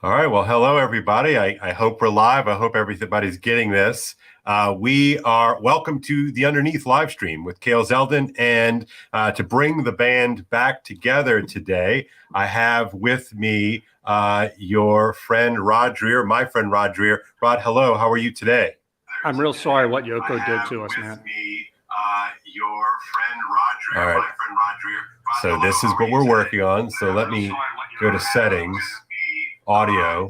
All right. Well, hello, everybody. I hope we're live. I hope everybody's getting this. We are welcome to the Underneath live stream with Kale, Zelden. And to bring the band back together today, I have with me your friend Rod Dreher, my friend Rod Dreher. Rod, hello. How are you today? I'm real sorry what Yoko did to us, man. Your friend Rod Dreher, my friend Rod Dreher. So this is what we're working on. So let me go to settings, audio,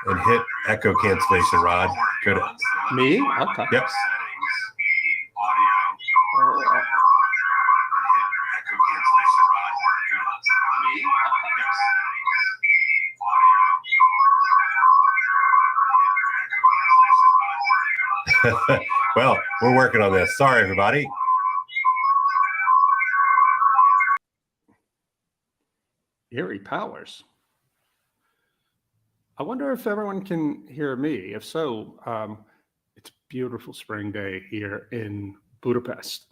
and hit echo cancellation, Rod. Go to me. Okay. Yep. Well, we're working on this. Sorry, everybody. Eerie powers. I wonder if everyone can hear me. If so, it's a beautiful spring day here in Budapest.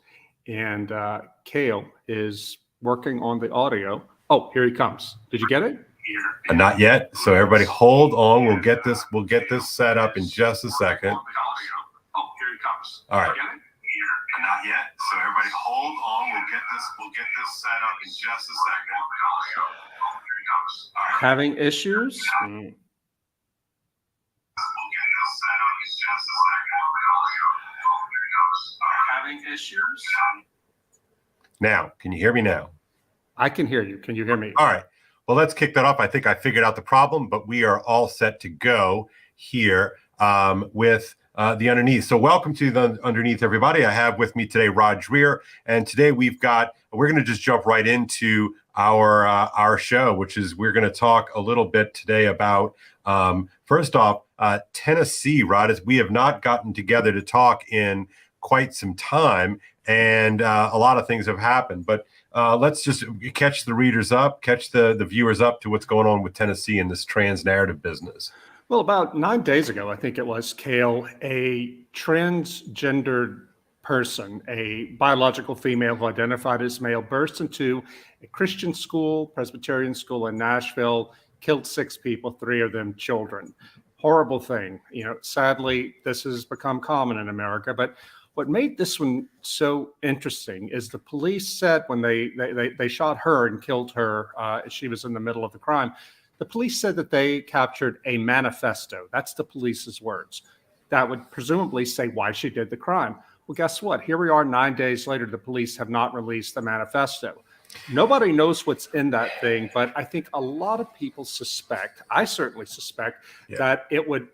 And Kale is working on the audio. Oh, here he comes. Did you get it? Not yet. So everybody hold on. We'll get this set up in just a second. Oh, here he comes. All right. Not yet. So everybody hold on. We'll get this set up in just a second. All right. Having issues? Having issues? Now, can you hear me now? I can hear you. Can you hear me? All right. Well, let's kick that off. I think I figured out the problem, but we are all set to go here with the Underneath. So welcome to the Underneath, everybody. I have with me today Rod Dreher, and today we're going to just jump right into our show, which is we're going to talk a little bit today about first off Tennessee. Rod, as we have not gotten together to talk in quite some time, and a lot of things have happened, but let's just catch the readers up, catch the viewers up to what's going on with Tennessee in this trans narrative business. Well, about 9 days ago, I think it was, Kale, a transgendered person, a biological female who identified as male, burst into a Christian school, Presbyterian school in Nashville, killed 6 people, 3 of them children. Horrible thing. You know, sadly, this has become common in America. But what made this one so interesting is the police said when they shot her and killed her, she was in the middle of the crime. The police said that they captured a manifesto. That's the police's words. That would presumably say why she did the crime. Well, guess what? Here we are 9 days later. The police have not released the manifesto. Nobody knows what's in that thing, but I think a lot of people suspect, I certainly suspect, that it would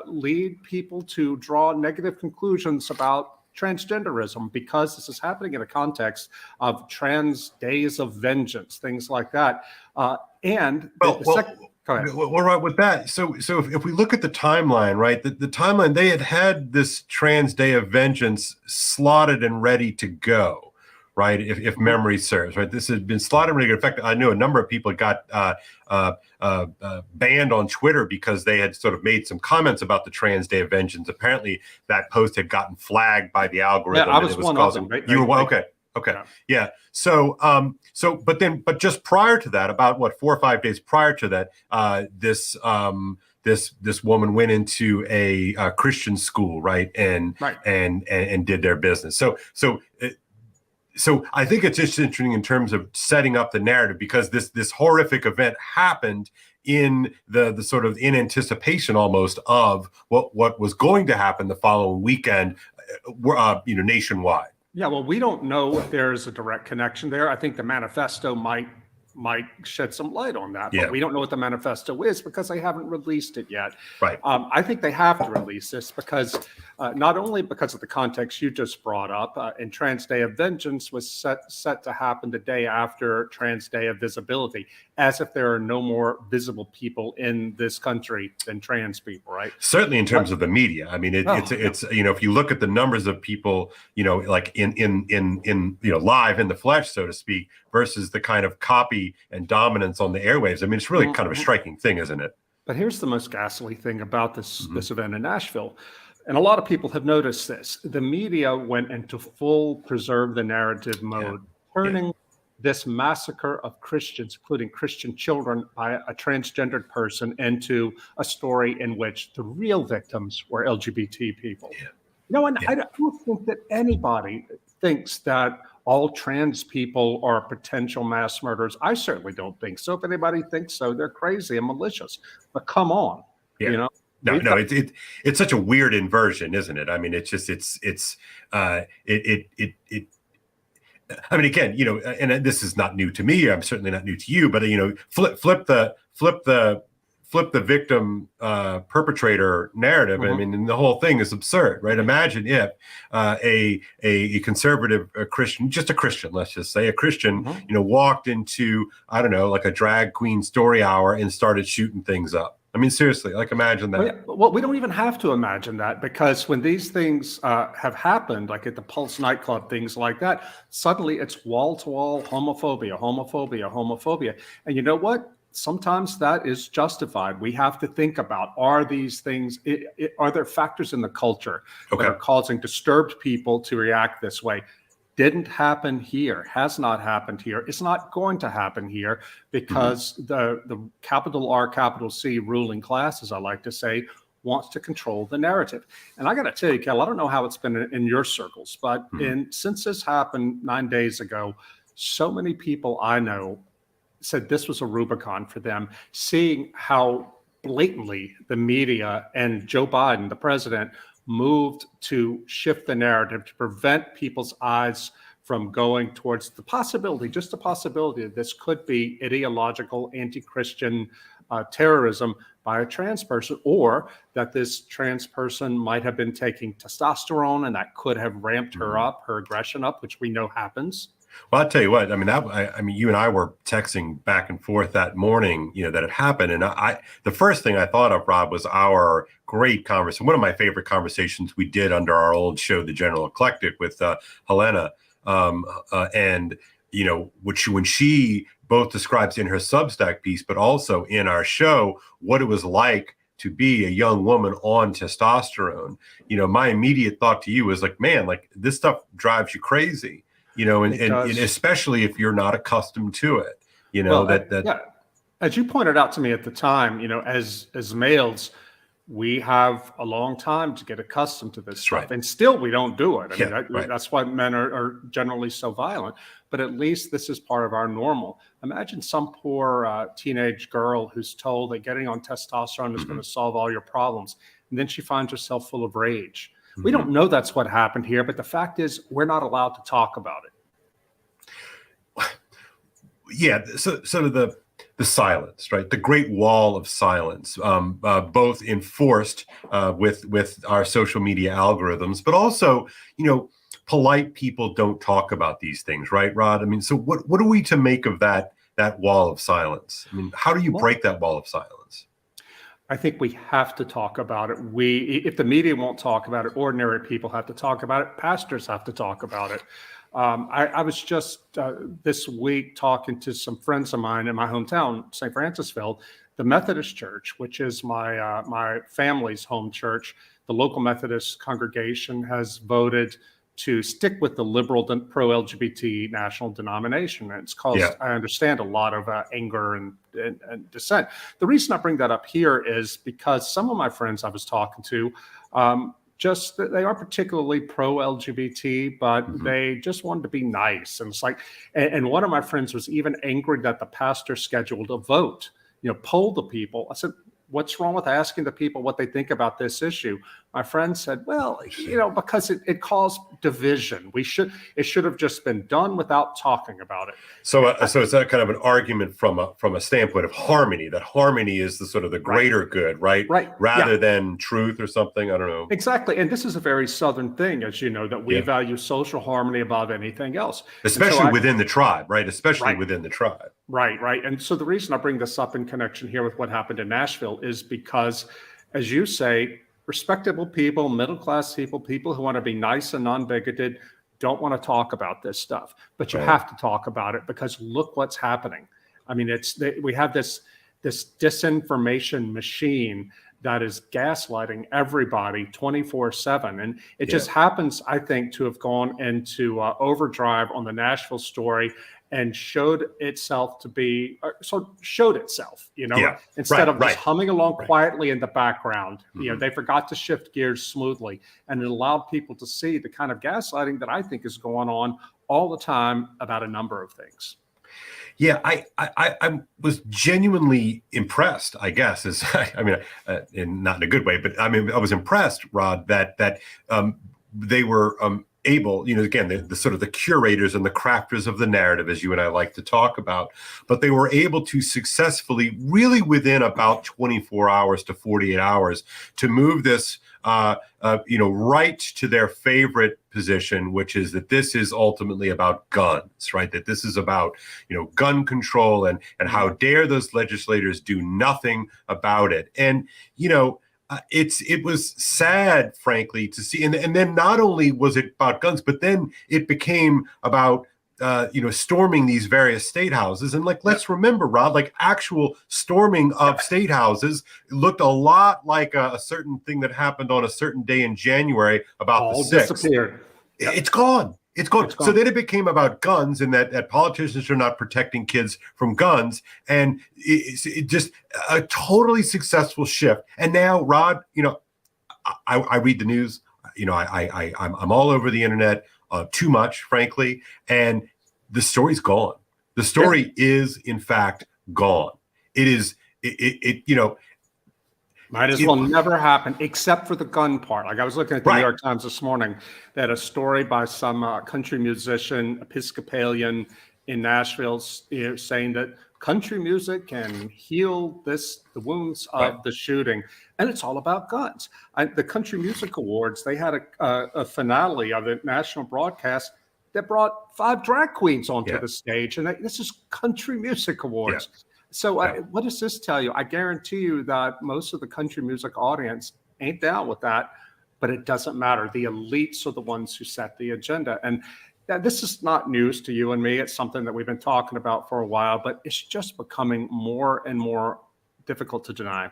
lead people to draw negative conclusions about transgenderism, because this is happening in a context of trans days of vengeance, things like that. Go ahead. Well, right with that. So if we look at the timeline, right, the timeline, they had this trans day of vengeance slotted and ready to go, right? If memory serves, right, this had been slotted and ready. In fact, I knew a number of people got banned on Twitter because they had sort of made some comments about the trans day of vengeance. Apparently, that post had gotten flagged by the algorithm. Yeah, I was one of them. You were one. Okay. Yeah. So but just prior to that, about 4 or 5 days prior to that, this woman went into a Christian school, right, and did their business. So I think it's just interesting in terms of setting up the narrative, because this horrific event happened in the sort of in anticipation almost of what was going to happen the following weekend, nationwide. Yeah, well, we don't know if there's a direct connection there. I think the manifesto might shed some light on that, but we don't know what the manifesto is because they haven't released it yet. Right. I think they have to release this because not only because of the context you just brought up, and Trans Day of Vengeance was set to happen the day after Trans Day of Visibility, as if there are no more visible people in this country than trans people, right? Certainly in terms of the media. I mean, it's if you look at the numbers of people, like in live in the flesh, so to speak, versus the kind of copy and dominance on the airwaves. I mean, it's really kind of a striking thing, isn't it? But here's the most ghastly thing about this event in Nashville. And a lot of people have noticed this. The media went into full preserve the narrative mode, turning this massacre of Christians, including Christian children, by a transgendered person, into a story in which the real victims were LGBT people. Yeah. And I don't think that anybody thinks that all trans people are potential mass murderers. I certainly don't think so. If anybody thinks so, they're crazy and malicious. But come on, Yeah. you know. No, it's such a weird inversion, isn't it? I mean, it's just I mean, again, and this is not new to me. I'm certainly not new to you, but flip the victim perpetrator narrative. Mm-hmm. I mean, and the whole thing is absurd, right? Imagine if a conservative Christian, just a Christian, let's just say a Christian, Mm-hmm. Walked into, I don't know, like a drag queen story hour and started shooting things up. I mean, seriously, like imagine that. Well, we don't even have to imagine that, because when these things have happened, like at the Pulse nightclub, things like that, suddenly it's wall-to-wall homophobia. And you know what? Sometimes that is justified. We have to think about, are these things, are there factors in the culture that are causing disturbed people to react this way? Didn't happen here, has not happened here. It's not going to happen here, because the capital R, capital C ruling class, as I like to say, wants to control the narrative. And I got to tell you, Kale, I don't know how it's been in your circles, but since this happened 9 days ago, so many people I know said this was a Rubicon for them, seeing how blatantly the media and Joe Biden, the president, moved to shift the narrative to prevent people's eyes from going towards the possibility, just the possibility, that this could be ideological anti-Christian terrorism by a trans person, or that this trans person might have been taking testosterone and that could have ramped her up, her aggression up, which we know happens. Well, I'll tell you what, I mean, you and I were texting back and forth that morning, that it happened. And the first thing I thought of, Rob, was our great conversation. One of my favorite conversations we did under our old show, The General Eclectic, with Helena. And, when she both describes in her Substack piece, but also in our show, what it was like to be a young woman on testosterone. My immediate thought to you was like, man, like this stuff drives you crazy. And especially if you're not accustomed to it, yeah. As you pointed out to me at the time, as males, we have a long time to get accustomed to this stuff, and still we don't do it. I mean, that's why men are generally so violent. But at least this is part of our normal. Imagine some poor teenage girl who's told that getting on testosterone is going to solve all your problems, and then she finds herself full of rage. We don't know that's what happened here, but the fact is we're not allowed to talk about it. Yeah, so the silence, right? The great wall of silence, both enforced with our social media algorithms, but also, polite people don't talk about these things, right, Rod? I mean, so what are we to make of that wall of silence? I mean, how do you break that wall of silence? I think we have to talk about it. If the media won't talk about it, ordinary people have to talk about it. Pastors have to talk about it. I was just this week talking to some friends of mine in my hometown, St. Francisville, the Methodist Church, which is my family's home church. The local Methodist congregation has voted to stick with the liberal pro-LGBT national denomination. And it's caused, I understand, a lot of anger and dissent. The reason I bring that up here is because some of my friends I was talking to, they aren't particularly pro-LGBT, but they just wanted to be nice. And it's like, and one of my friends was even angry that the pastor scheduled a vote, poll the people. I said, what's wrong with asking the people what they think about this issue? My friend said, well, because it caused division. It should have just been done without talking about it. So it's that kind of an argument from a standpoint of harmony, that harmony is the sort of the greater good, right? Right. Rather than truth or something. I don't know. Exactly. And this is a very Southern thing, as you know, that we value social harmony above anything else. Especially within the tribe, right? Especially within the tribe. Right. And so the reason I bring this up in connection here with what happened in Nashville is because, as you say, respectable people, middle-class people who want to be nice and non-bigoted don't want to talk about this stuff. But you have to talk about it, because look what's happening. I mean, we have this disinformation machine that is gaslighting everybody 24/7. And it just happens, I think, to have gone into overdrive on the Nashville story and showed itself, Yeah. instead of Right. just humming along quietly in the background. They forgot to shift gears smoothly, and it allowed people to see the kind of gaslighting that I think is going on all the time about a number of things. Yeah, I was genuinely impressed, I guess, and not in a good way, but I mean, I was impressed, Rod, that they were able, again, the sort of the curators and the crafters of the narrative, as you and I like to talk about, but they were able to successfully, really within about 24 hours to 48 hours, to move this, right to their favorite position, which is that this is ultimately about guns, right? That this is about, gun control and how dare those legislators do nothing about it. And, it was sad, frankly, to see. And then not only was it about guns, but then it became about, storming these various state houses. And let's remember, Rod, actual storming of state houses looked a lot like a certain thing that happened on a certain day in January about the 6th. Disappeared. It's gone. It's gone. So then it became about guns, and that politicians are not protecting kids from guns, and it just a totally successful shift. And now, Rod, I read the news. I'm all over the internet too much, frankly, and the story's gone. The story is, in fact, gone. It is. Might as well never happen, except for the gun part. I was looking at the New York Times this morning. They had a story by some country musician, Episcopalian in Nashville, saying that country music can heal the wounds of the shooting, and it's all about guns. The Country Music Awards, they had a finale of the national broadcast that brought 5 drag queens onto the stage, and this is Country Music Awards. Yeah. So what does this tell you? I guarantee you that most of the country music audience ain't down with that, but it doesn't matter. The elites are the ones who set the agenda. And this is not news to you and me. It's something that we've been talking about for a while, but it's just becoming more and more difficult to deny.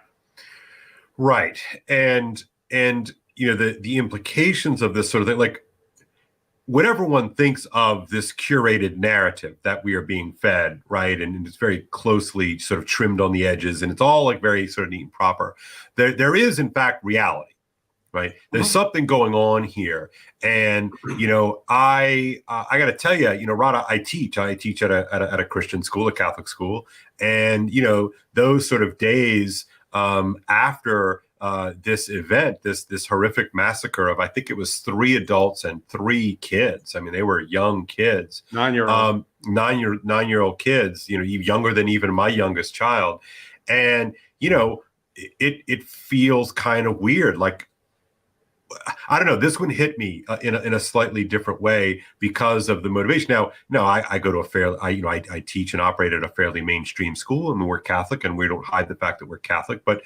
Right. And the implications of this sort of thing, whatever one thinks of this curated narrative that we are being fed, right, and it's very closely sort of trimmed on the edges, and it's all very sort of neat and proper. There is, in fact, reality, right? There's something going on here, and I got to tell you, Rod, I teach at a Christian school, a Catholic school, and those sort of days after this event, this horrific massacre of, I think it was 3 adults and 3 kids. I mean, they were young kids, 9-year-old kids, younger than even my youngest child. And, it feels kind of weird. I don't know, this one hit me in a slightly different way because of the motivation. Now, no, I go to I teach and operate at a fairly mainstream school, and we're Catholic, and we don't hide the fact that we're Catholic, but,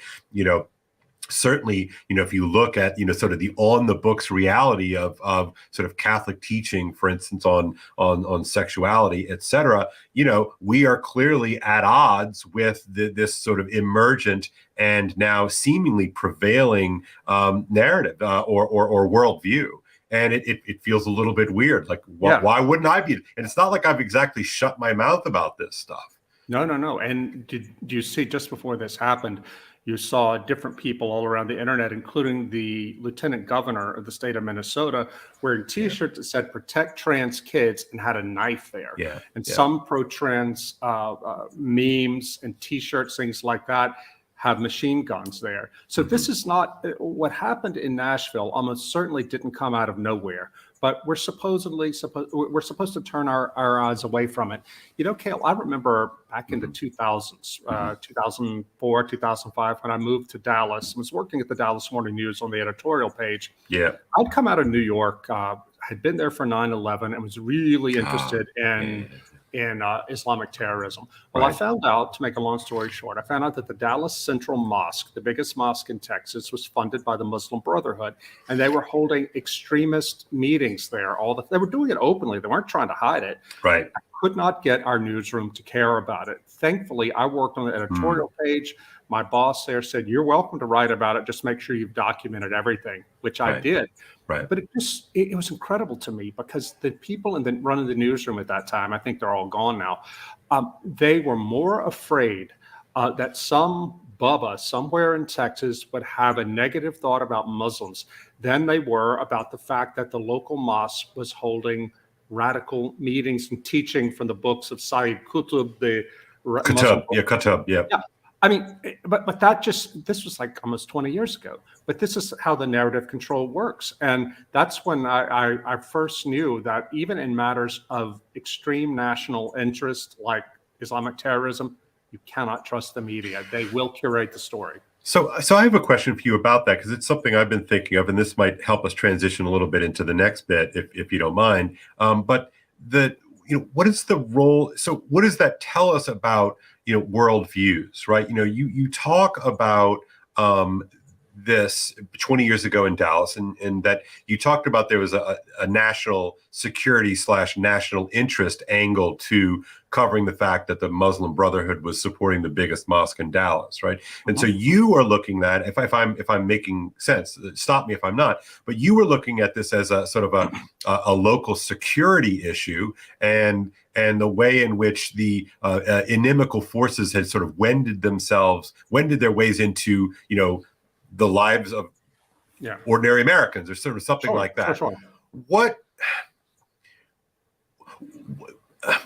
certainly, if you look at, sort of the on the books reality of sort of Catholic teaching, for instance, on sexuality, et cetera, we are clearly at odds with this sort of emergent and now seemingly prevailing narrative or worldview. And it feels a little bit weird. Why wouldn't I be? And it's not like I've exactly shut my mouth about this stuff. No. And do you see, just before this happened, you saw different people all around the internet, including the lieutenant governor of the state of Minnesota, wearing T-shirts that said "Protect Trans Kids" and had a knife there. Some pro-trans memes and T-shirts, things like that, have machine guns there. So this is not what happened in Nashville. Almost certainly didn't come out of nowhere. But we're supposed to turn our eyes away from it. Kale, I remember back in the 2000s, 2004, 2005, when I moved to Dallas. I was working at the Dallas Morning News on the editorial page. Yeah, I'd come out of New York, had been there for 9/11, and was really interested in Islamic terrorism. Well, I found out, to make a long story short, I found out that the Dallas Central Mosque, the biggest mosque in Texas, was funded by the Muslim Brotherhood, and they were holding extremist meetings there. They were doing it openly. They weren't trying to hide it. Right. I could not get our newsroom to care about it. Thankfully, I worked on the editorial page. My boss there said, "You're welcome to write about it. Just make sure you've documented everything," which I did. Right. But it was incredible to me because the people running the newsroom at that time, I think they're all gone now, they were more afraid that some Bubba somewhere in Texas would have a negative thought about Muslims than they were about the fact that the local mosque was holding radical meetings and teaching from the books of Sayyid Qutb, the Muslim. Qutb, yeah. I mean, but this was like almost 20 years ago, but this is how the narrative control works. And that's when I first knew that even in matters of extreme national interest, like Islamic terrorism, you cannot trust the media. They will curate the story. So I have a question for you about that, because it's something I've been thinking of, and this might help us transition a little bit into the next bit, if you don't mind. But what is the role? So what does that tell us about worldviews, right? You talk about this 20 years ago in Dallas, and that you talked about there was a national security / national interest angle to covering the fact that the Muslim Brotherhood was supporting the biggest mosque in Dallas, right? And so you are looking at, if I'm making sense, stop me if I'm not, but you were looking at this as a sort of a local security issue, and the way in which the inimical forces had sort of wended their ways into the lives of ordinary Americans, or sort of something like that. Sure.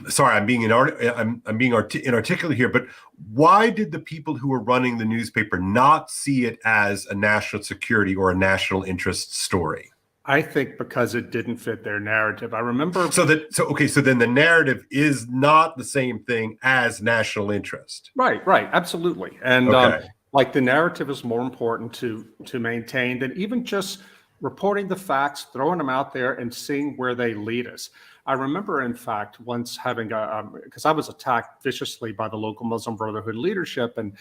Sorry, I'm being inarticulate here, but why did the people who were running the newspaper not see it as a national security or a national interest story? I think because it didn't fit their narrative. I remember. So then the narrative is not the same thing as national interest. Right, absolutely. And like the narrative is more important to maintain than even just reporting the facts, throwing them out there and seeing where they lead us. I remember, in fact, once having because I was attacked viciously by the local Muslim Brotherhood leadership, and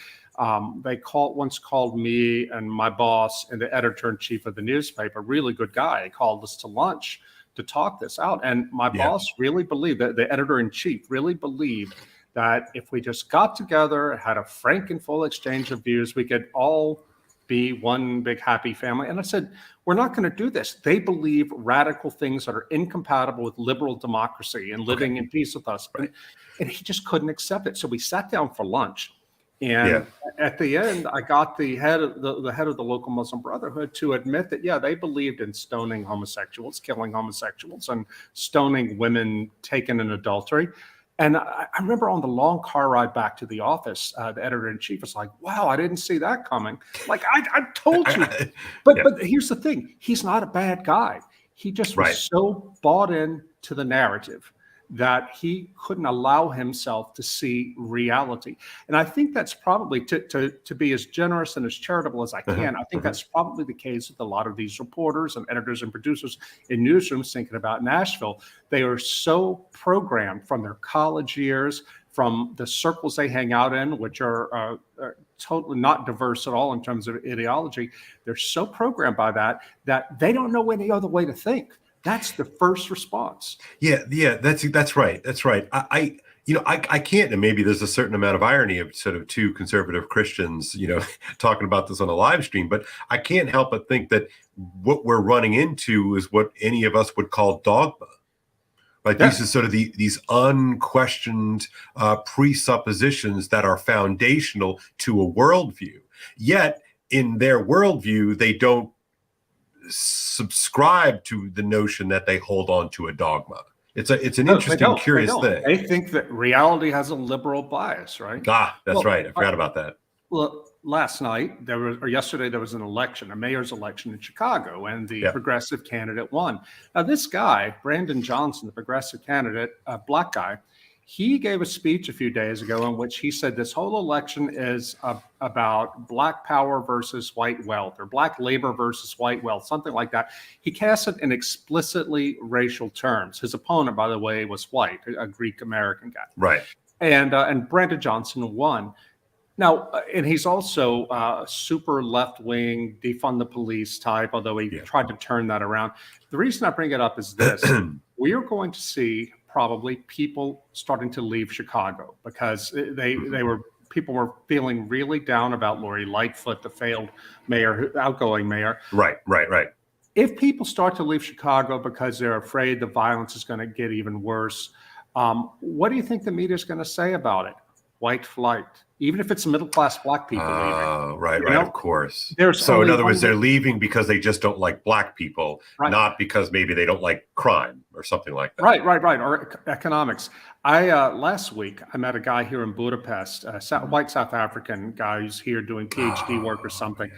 they once called me and my boss and the editor-in-chief of the newspaper, really good guy, called us to lunch to talk this out. And my boss really believed, that the editor-in-chief really believed, that if we just got together, had a frank and full exchange of views, we could all be one big happy family. And I said, we're not going to do this. They believe radical things that are incompatible with liberal democracy and living in peace with us. And he just couldn't accept it. So we sat down for lunch. And at the end, I got the head of the local Muslim Brotherhood to admit that, they believed in stoning homosexuals, killing homosexuals, and stoning women taken in adultery. And I remember on the long car ride back to the office, the editor-in-chief was like, "Wow, I didn't see that coming." Like, I told you. But here's the thing. He's not a bad guy. He just was so bought in to the narrative that he couldn't allow himself to see reality. And I think that's probably, to be as generous and as charitable as I can, I think that's probably the case with a lot of these reporters and editors and producers in newsrooms thinking about Nashville. They are so programmed from their college years, from the circles they hang out in, which are totally not diverse at all in terms of ideology. They're so programmed by that they don't know any other way to think. That's the first response. Yeah, that's right. I can't, and maybe there's a certain amount of irony of sort of two conservative Christians, talking about this on a live stream, but I can't help but think that what we're running into is what any of us would call dogma. Like these are sort of these unquestioned presuppositions that are foundational to a worldview. Yet in their worldview, they don't subscribe to the notion that they hold on to a dogma. It's an interesting, curious thing. They think that reality has a liberal bias, right? That's right. I forgot about that. Well, yesterday there was an election, a mayor's election in Chicago, and the progressive candidate won. Now, this guy, Brandon Johnson, the progressive candidate, a black guy, he gave a speech a few days ago in which he said this whole election is about black power versus white wealth, or black labor versus white wealth, something like that. He cast it in explicitly racial terms. His opponent, by the way, was white, a Greek American guy. Right. And Brandon Johnson won. Now, and he's also super left-wing, defund the police type, although he tried to turn that around. The reason I bring it up is this. We are going to see probably people starting to leave Chicago because people were feeling really down about Lori Lightfoot, the failed mayor, outgoing mayor. Right. If people start to leave Chicago because they're afraid the violence is going to get even worse, what do you think the media is going to say about it? White flight, even if it's middle-class Black people leaving. Right, of course. So in other words, they're leaving because they just don't like Black people, right, not because maybe they don't like crime or something like that. Right. Or economics. Last week, I met a guy here in Budapest, a white South African guy who's here doing PhD work or something.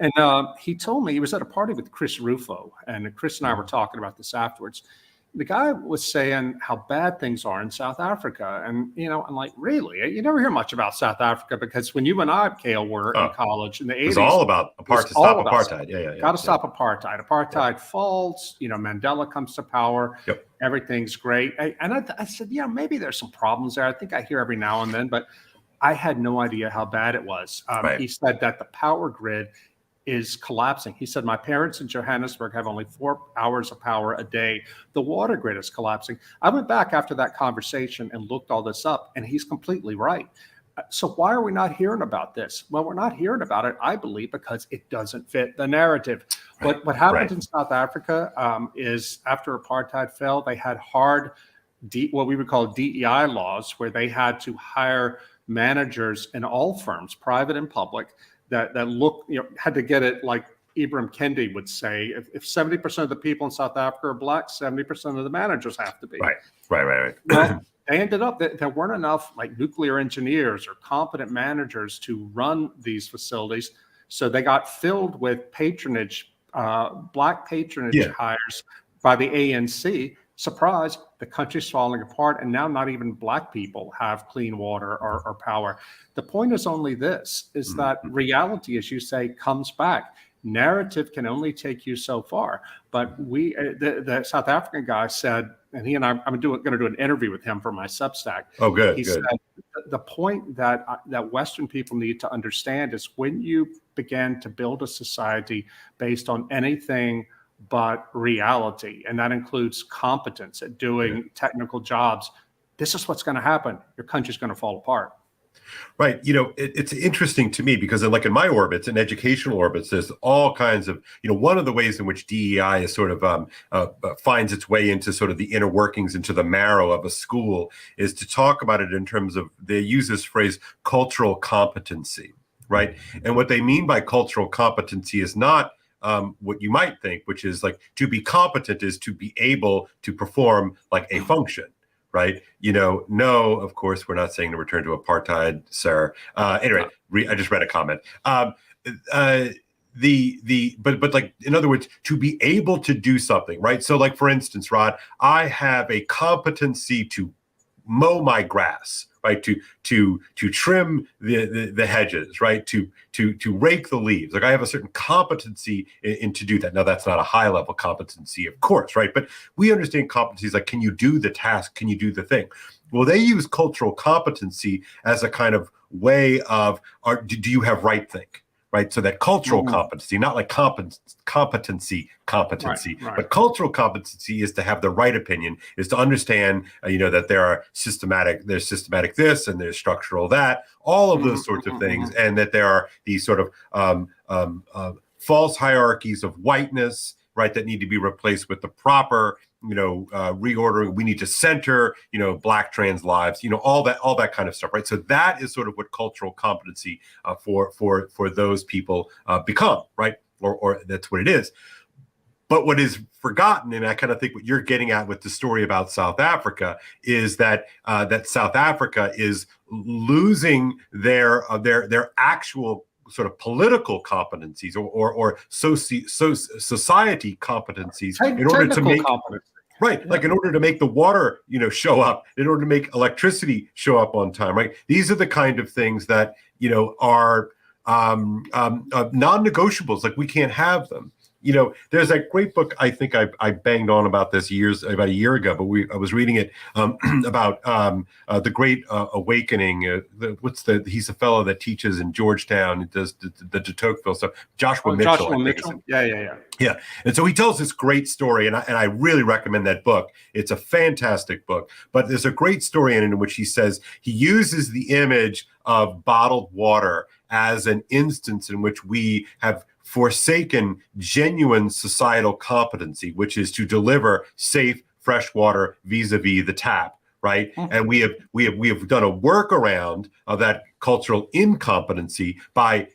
And he told me he was at a party with Chris Rufo, and Chris and I were talking about this afterwards. The guy was saying how bad things are in South Africa. And, I'm like, really? You never hear much about South Africa because when you and I, Kale, were in college in the 80s. It was all about stop apartheid. Yeah. Got to stop apartheid. Apartheid falls, Mandela comes to power. Yep. Everything's great. I said, maybe there's some problems there. I think I hear every now and then, but I had no idea how bad it was. He said that the power grid is collapsing. He said, my parents in Johannesburg have only 4 hours of power a day. The water grid is collapsing. I went back after that conversation and looked all this up, and he's completely right. So why are we not hearing about this? Well, we're not hearing about it, I believe, because it doesn't fit the narrative. But what happened in South Africa is after apartheid fell, they had hard, what we would call DEI laws, where they had to hire managers in all firms, private and public, that had to get it like Ibram Kendi would say, if 70% of the people in South Africa are Black, 70% of the managers have to be. Right. Well, they ended up that there weren't enough like nuclear engineers or competent managers to run these facilities. So they got filled with patronage, Black patronage hires by the ANC. Surprise, the country's falling apart, and now not even Black people have clean water or power. The point is only this, is that reality, as you say, comes back. Narrative can only take you so far. But the South African guy said, and he and I'm going to do an interview with him for my Substack. Oh, good. He said the point that Western people need to understand is when you begin to build a society based on anything but reality, and that includes competence at doing technical jobs, this is what's going to happen. Your country's going to fall apart. Right. It's interesting to me because in my orbits, in educational orbits, there's all kinds of, one of the ways in which DEI is sort of finds its way into sort of the inner workings, into the marrow of a school, is to talk about it in terms of, they use this phrase, cultural competency, right? And what they mean by cultural competency is not what you might think, which is to be competent is to be able to perform a function. Right. No, of course, we're not saying to return to apartheid, sir. Anyway, I just read a comment. But in other words, to be able to do something, right? So for instance, Rod, I have a competency to mow my grass, right? To trim the hedges, right? To rake the leaves. I have a certain competency in to do that. Now that's not a high level competency, of course, right? But we understand competencies like, can you do the task? Can you do the thing? Well, they use cultural competency as a kind of way of, do you have right think? Right. So that cultural competency, not like competency, right. but cultural competency is to have the right opinion, is to understand, that there's systematic this and there's structural that, all of those sorts of things. And that there are these sort of false hierarchies of whiteness, right, that need to be replaced with the proper, reordering. We need to center, Black trans lives, all that kind of stuff, right? So that is sort of what cultural competency for those people become, right? Or that's what it is. But what is forgotten, and I kind of think what you're getting at with the story about South Africa, is that that South Africa is losing their actual sort of political competencies or society competencies in order to make in order to make the water show up, in order to make electricity show up on time, right? These are the kind of things that are non-negotiables. We can't have them. there's that great book. I think I banged on about this about a year ago, but I was reading it about the Great Awakening. He's a fellow that teaches in Georgetown. He does the de Tocqueville stuff. Joshua Mitchell. Joshua Mitchell. Yeah. Yeah. And so he tells this great story, and I really recommend that book. It's a fantastic book. But there's a great story in it in which he says he uses the image of bottled water as an instance in which we have forsaken genuine societal competency, which is to deliver safe, fresh water vis-a-vis the tap, right? Mm-hmm. And we have done a workaround of that cultural incompetency by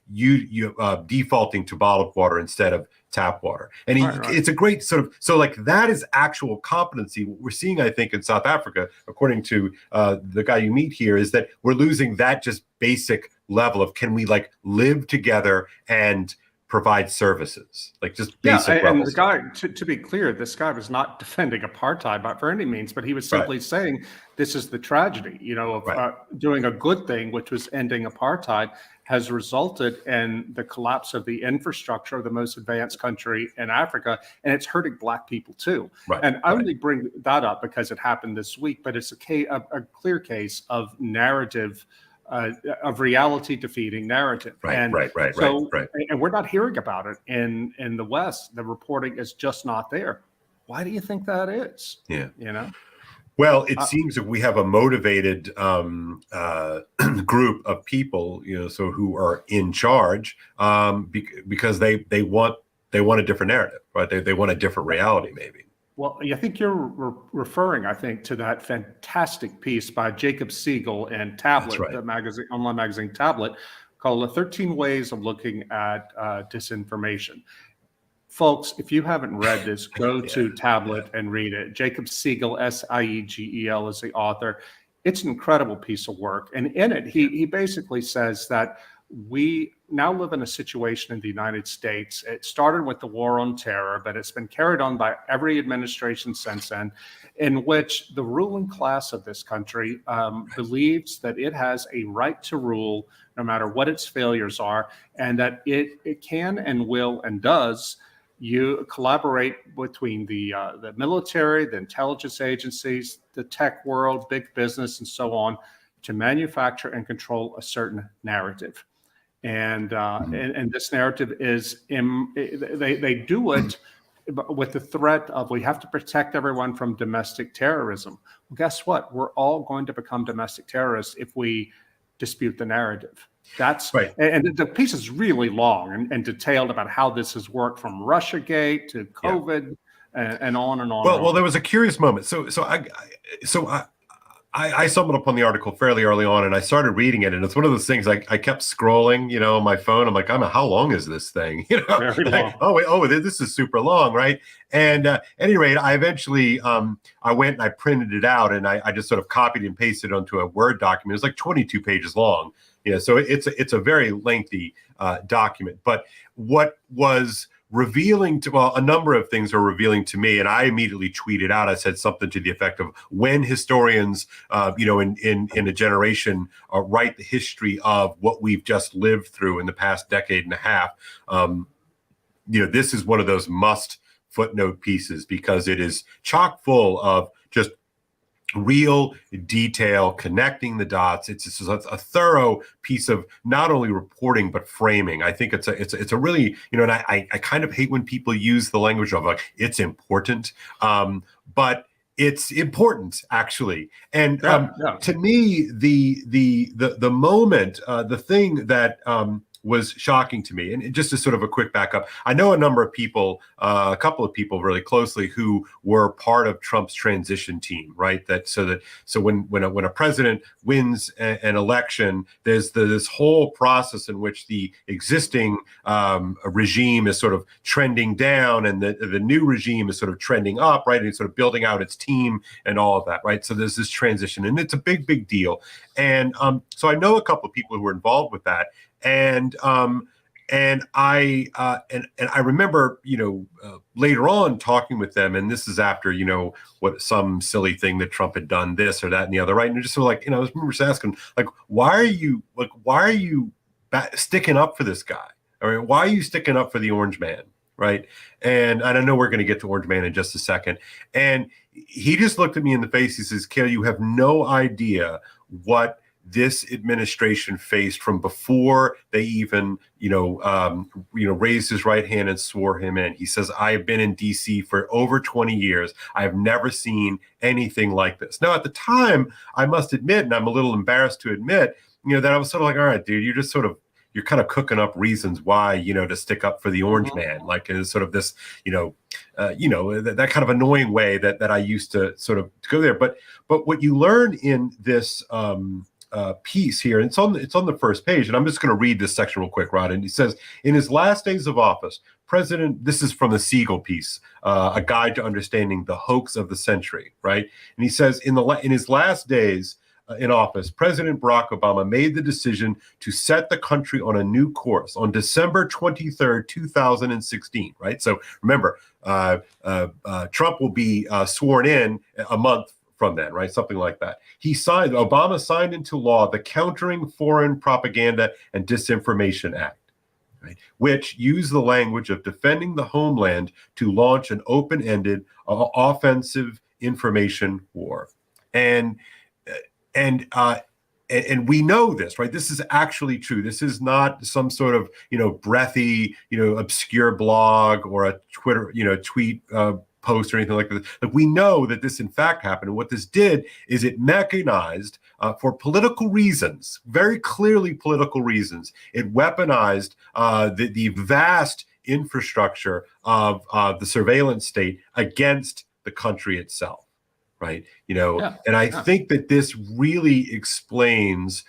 defaulting to bottled water instead of tap water. And it's a great so like that is actual competency. What we're seeing, I think, in South Africa, according to the guy you meet here, is that we're losing that just basic level of can we like live together and provide services, like just basic levels. And the guy, to be clear, this guy was not defending apartheid by any means, but he was simply saying this is the tragedy, of doing a good thing, which was ending apartheid, has resulted in the collapse of the infrastructure of the most advanced country in Africa, and it's hurting Black people too. And I only bring that up because it happened this week, but it's a clear case of narrative, of reality defeating narrative. And we're not hearing about it in the West. The reporting is just not there. Why do you think that is? Yeah. Well, it seems that we have a motivated group of people, so who are in charge because they want a different narrative, right? They want a different reality, maybe. Well, I think you're referring, to that fantastic piece by Jacob Siegel in Tablet, the online magazine Tablet, called 13 Ways of Looking at Disinformation. Folks, if you haven't read this, go to Tablet and read it. Jacob Siegel, Siegel, is the author. It's an incredible piece of work. And in it, he basically says that we now live in a situation in the United States. It started with the war on terror, but it's been carried on by every administration since then, in which the ruling class of this country believes that it has a right to rule no matter what its failures are, and that it can and will and does you collaborate between the military, the intelligence agencies, the tech world, big business, and so on, to manufacture and control a certain narrative. And this narrative is they do it with the threat of we have to protect everyone from domestic terrorism. Well, guess what? We're all going to become domestic terrorists if we dispute the narrative. That's right. And the piece is really long and detailed about how this has worked from Russiagate to COVID and on and on. Well, there was a curious moment. So I stumbled upon the article fairly early on, and I started reading it, and it's one of those things I kept scrolling, on my phone. I'm like, how long is this thing? Very long. This is super long, right? And at any rate, I eventually I went and I printed it out, and I just sort of copied and pasted it onto a Word document. It's like 22 pages long. So it's a very lengthy document. But what was revealing a number of things are revealing to me, and I immediately tweeted out. I said something to the effect of, when historians, in a generation, write the history of what we've just lived through in the past decade and a half, this is one of those must footnote pieces, because it is chock full of just real detail, connecting the dots. It's a thorough piece of not only reporting but framing. I think it's a really, and I kind of hate when people use the language of like it's important, but it's important actually. And to me, the moment, the thing that was shocking to me. And just as sort of a quick backup, I know a number of people, a couple of people really closely, who were part of Trump's transition team, right? So when a president wins an election, there's this whole process in which the existing regime is sort of trending down, and the new regime is sort of trending up, right? And it's sort of building out its team and all of that, right? So there's this transition, and it's a big deal. And so I know a couple of people who were involved with that. And I remember, later on talking with them, and this is after, what some silly thing that Trump had done this or that and the other, right? And just sort of like, I remember just asking, like, why are you sticking up for this guy? I mean, why are you sticking up for the orange man? right? And I know we're going to get to Orange Man in just a second. And he just looked at me in the face. He says, Kale, you have no idea what this administration faced from before they even, raised his right hand and swore him in. He says, I have been in D.C. for over 20 years. I have never seen anything like this. Now, at the time, I must admit, and I'm a little embarrassed to admit, that I was sort of like, all right, dude, you're kind of cooking up reasons why, to stick up for the Orange Man, like in sort of this, that kind of annoying way that I used to sort of go there. But what you learn in this piece here, and it's on the first page, and I'm just going to read this section real quick, Rod. And he says, in his last days of office, this is from the Siegel piece, a guide to understanding the hoax of the century, right? And he says, in his last days in office, President Barack Obama made the decision to set the country on a new course on December 23rd, 2016, right? So remember, Trump will be sworn in a month from then, right? Something like that. Obama signed into law the Countering Foreign Propaganda and Disinformation Act, right, which used the language of defending the homeland to launch an open-ended offensive information war. And we know this, right? This is actually true. This is not some sort of, breathy, obscure blog or a Twitter, tweet post or anything like that. Like, we know that this in fact happened. And what this did is it mechanized for political reasons, very clearly political reasons. It weaponized the vast infrastructure of the surveillance state against the country itself. Right. And I think that this really explains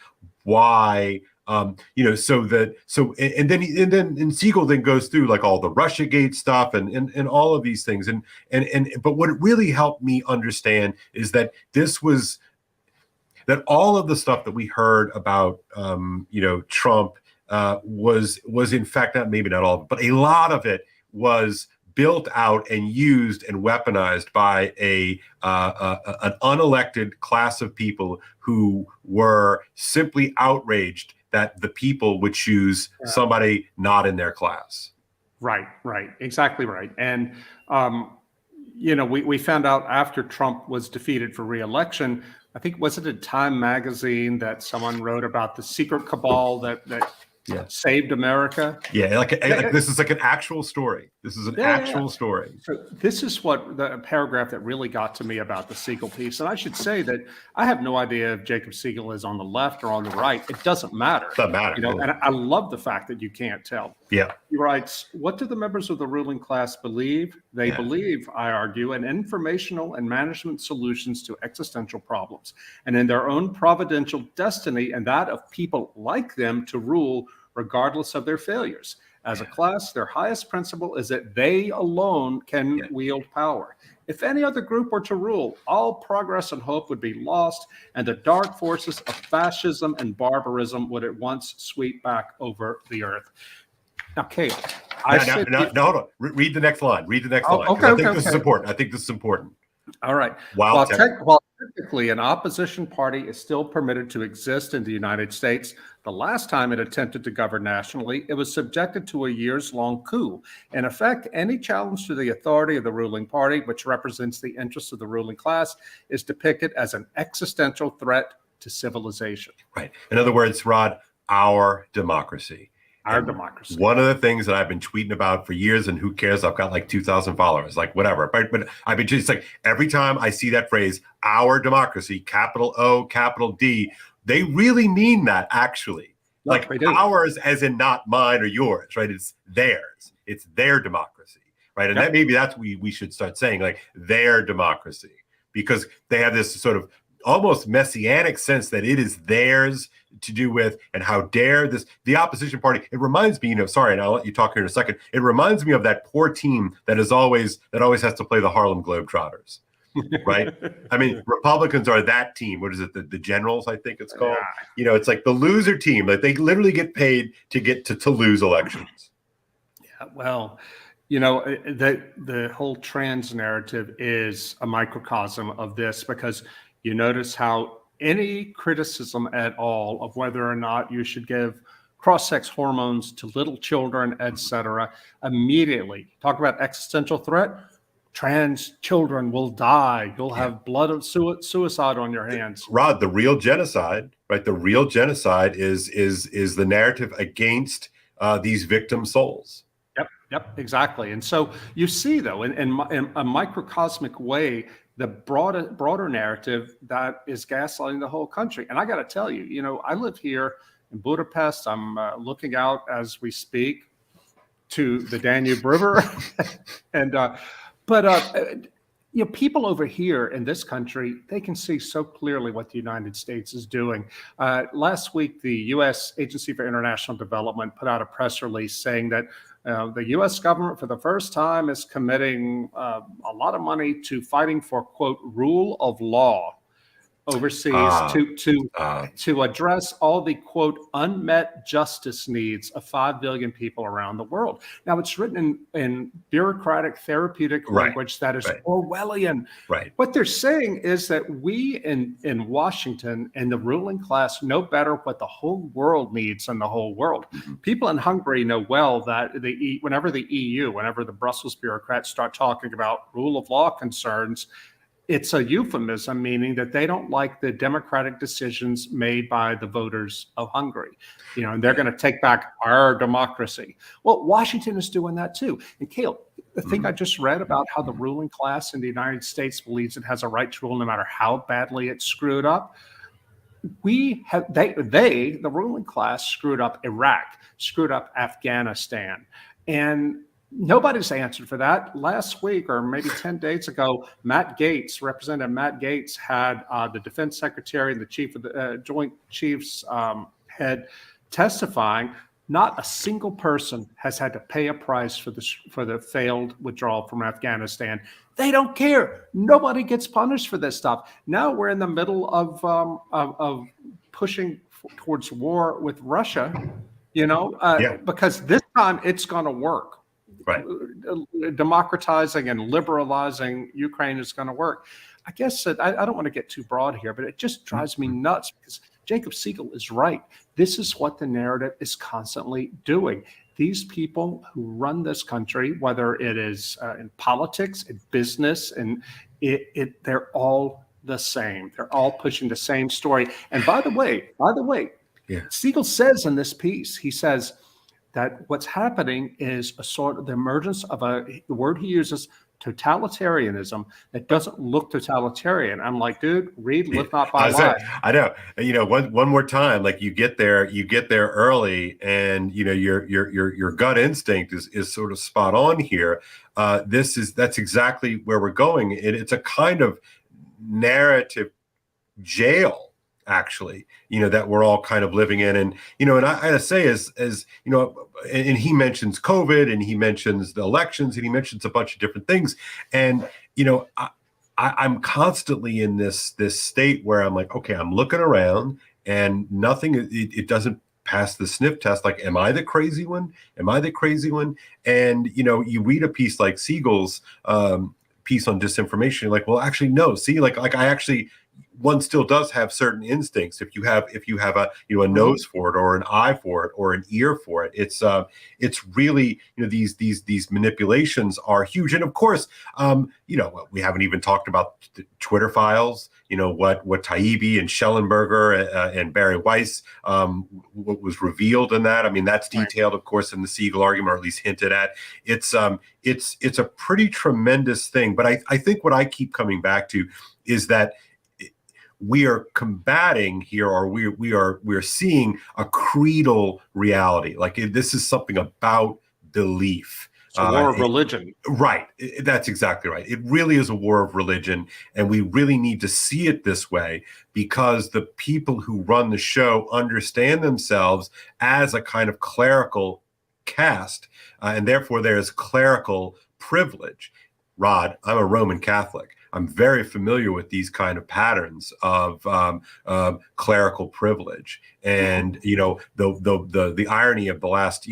why, and then Siegel then goes through like all the Russiagate stuff and all of these things. But what it really helped me understand is that that all of the stuff that we heard about, Trump was in fact, maybe not all of it, but a lot of it was built out and used and weaponized by an unelected class of people who were simply outraged that the people would choose somebody not in their class. Right, exactly right. And we found out after Trump was defeated for re-election, I think, was it in Time magazine that someone wrote about the secret cabal that saved America? Yeah, like this is like an actual story. This is an actual story. So this is what the paragraph that really got to me about the Siegel piece. And I should say that I have no idea if Jacob Siegel is on the left or on the right. It doesn't matter. Doesn't matter. And I love the fact that you can't tell. Yeah. He writes, what do the members of the ruling class believe? They believe, I argue, in informational and management solutions to existential problems, and in their own providential destiny and that of people like them to rule regardless of their failures. As a class, their highest principle is that they alone can wield power. If any other group were to rule, all progress and hope would be lost, and the dark forces of fascism and barbarism would at once sweep back over the earth. Now, Kale, hold on. Read the next line. Read the next line. Okay, I think this is important. I think this is important. All right. While technically an opposition party is still permitted to exist in the United States, the last time it attempted to govern nationally, it was subjected to a years-long coup. In effect, any challenge to the authority of the ruling party, which represents the interests of the ruling class, is depicted as an existential threat to civilization. Right. In other words, Rod, our democracy. Our democracy. One of the things that I've been tweeting about for years, and who cares? I've got like 2,000 followers, like whatever. But I've been just like, every time I see that phrase, our democracy, capital O, capital D, they really mean that actually. Like ours as in not mine or yours, right? It's theirs. It's their democracy, right? And that's what we should start saying, like their democracy, because they have this sort of almost messianic sense that it is theirs to do with, and how dare the opposition party. It reminds me, sorry, and I'll let you talk here in a second. It reminds me of that poor team that always has to play the Harlem Globetrotters, right? I mean, Republicans are that team. What is it? The Generals, I think it's called. Yeah. It's like the loser team. Like they literally get paid to get to lose elections. Yeah, well, the whole trans narrative is a microcosm of this, because you notice how any criticism at all of whether or not you should give cross-sex hormones to little children, etc. Immediately, talk about existential threat. Trans children will die. You'll have blood of suicide on your hands. Rod, the real genocide, right? The real genocide is the narrative against these victim souls. Yep, exactly. And so you see, though, in a microcosmic way, the broader narrative that is gaslighting the whole country. And I got to tell you, I live here in Budapest. I'm looking out as we speak to the Danube River, and people over here in this country, they can see so clearly what the United States is doing. Last week, the U.S. Agency for International Development put out a press release saying that the U.S. government, for the first time, is committing a lot of money to fighting for, quote, rule of law overseas to address all the, quote, unmet justice needs of 5 billion people around the world. Now, it's written in bureaucratic, therapeutic language that is Orwellian. Right. What they're saying is that we in Washington and the ruling class know better what the whole world needs in the whole world. Mm-hmm. People in Hungary know well that whenever the Brussels bureaucrats start talking about rule of law concerns, it's a euphemism, meaning that they don't like the democratic decisions made by the voters of Hungary, and they're going to take back our democracy. Well, Washington is doing that too. And Kale, the thing I just read about how the ruling class in the United States believes it has a right to rule no matter how badly it's screwed up. The ruling class screwed up Iraq, screwed up Afghanistan, and nobody's answered for that. Last week, or maybe 10 days ago, Representative Matt Gaetz had the defense secretary and the chief of the Joint Chiefs head testifying. Not a single person has had to pay a price for the failed withdrawal from Afghanistan. They don't care. Nobody gets punished for this stuff. Now we're in the middle of pushing towards war with Russia, because this time it's going to work. Right. Democratizing and liberalizing Ukraine is going to work. I guess that I don't want to get too broad here, but it just drives me nuts because Jacob Siegel is right. This is what the narrative is constantly doing. These people who run this country, whether it is in politics, in business, and they're all the same. They're all pushing the same story. And by the way, Siegel says in this piece, he says that what's happening is a sort of the emergence of the word he uses, totalitarianism, that doesn't look totalitarian. I'm like, dude, read Live Not by Lie. I know. One more time, like you get there early, and your gut instinct is sort of spot on here. That's exactly where we're going. It's a kind of narrative jail, actually, that we're all kind of living in. And, and I gotta say, as and he mentions COVID, and he mentions the elections, and he mentions a bunch of different things. And, I'm constantly in this state where I'm like, okay, I'm looking around and nothing, it doesn't pass the sniff test. Like, am I the crazy one? And, you read a piece like Siegel's piece on disinformation, you're like, well, actually, no, see, like I actually, one still does have certain instincts. If you have a a nose for it, or an eye for it, or an ear for it, it's really these manipulations are huge. And of course, we haven't even talked about the Twitter files. What Taibbi and Schellenberger and Barry Weiss, what was revealed in that. I mean, that's detailed, of course, in the Siegel argument, or at least hinted at. It's a pretty tremendous thing. But I think what I keep coming back to is that we are combating here, or we're seeing a creedal reality. Like, this is something about belief. It's a war of religion. Right. That's exactly right. It really is a war of religion, and we really need to see it this way, because the people who run the show understand themselves as a kind of clerical caste, and therefore there is clerical privilege. Rod, I'm a Roman Catholic. I'm very familiar with these kind of patterns of clerical privilege, and the irony of the last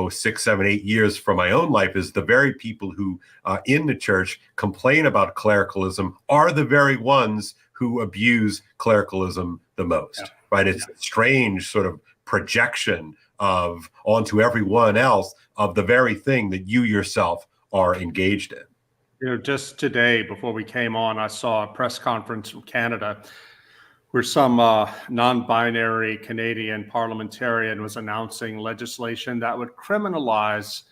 6, 7, 8 years from my own life is the very people who in the church complain about clericalism are the very ones who abuse clericalism the most. Right? It's a strange sort of projection onto everyone else of the very thing that you yourself are engaged in. Just today before we came on, I saw a press conference from Canada where some non-binary Canadian parliamentarian was announcing legislation that would criminalize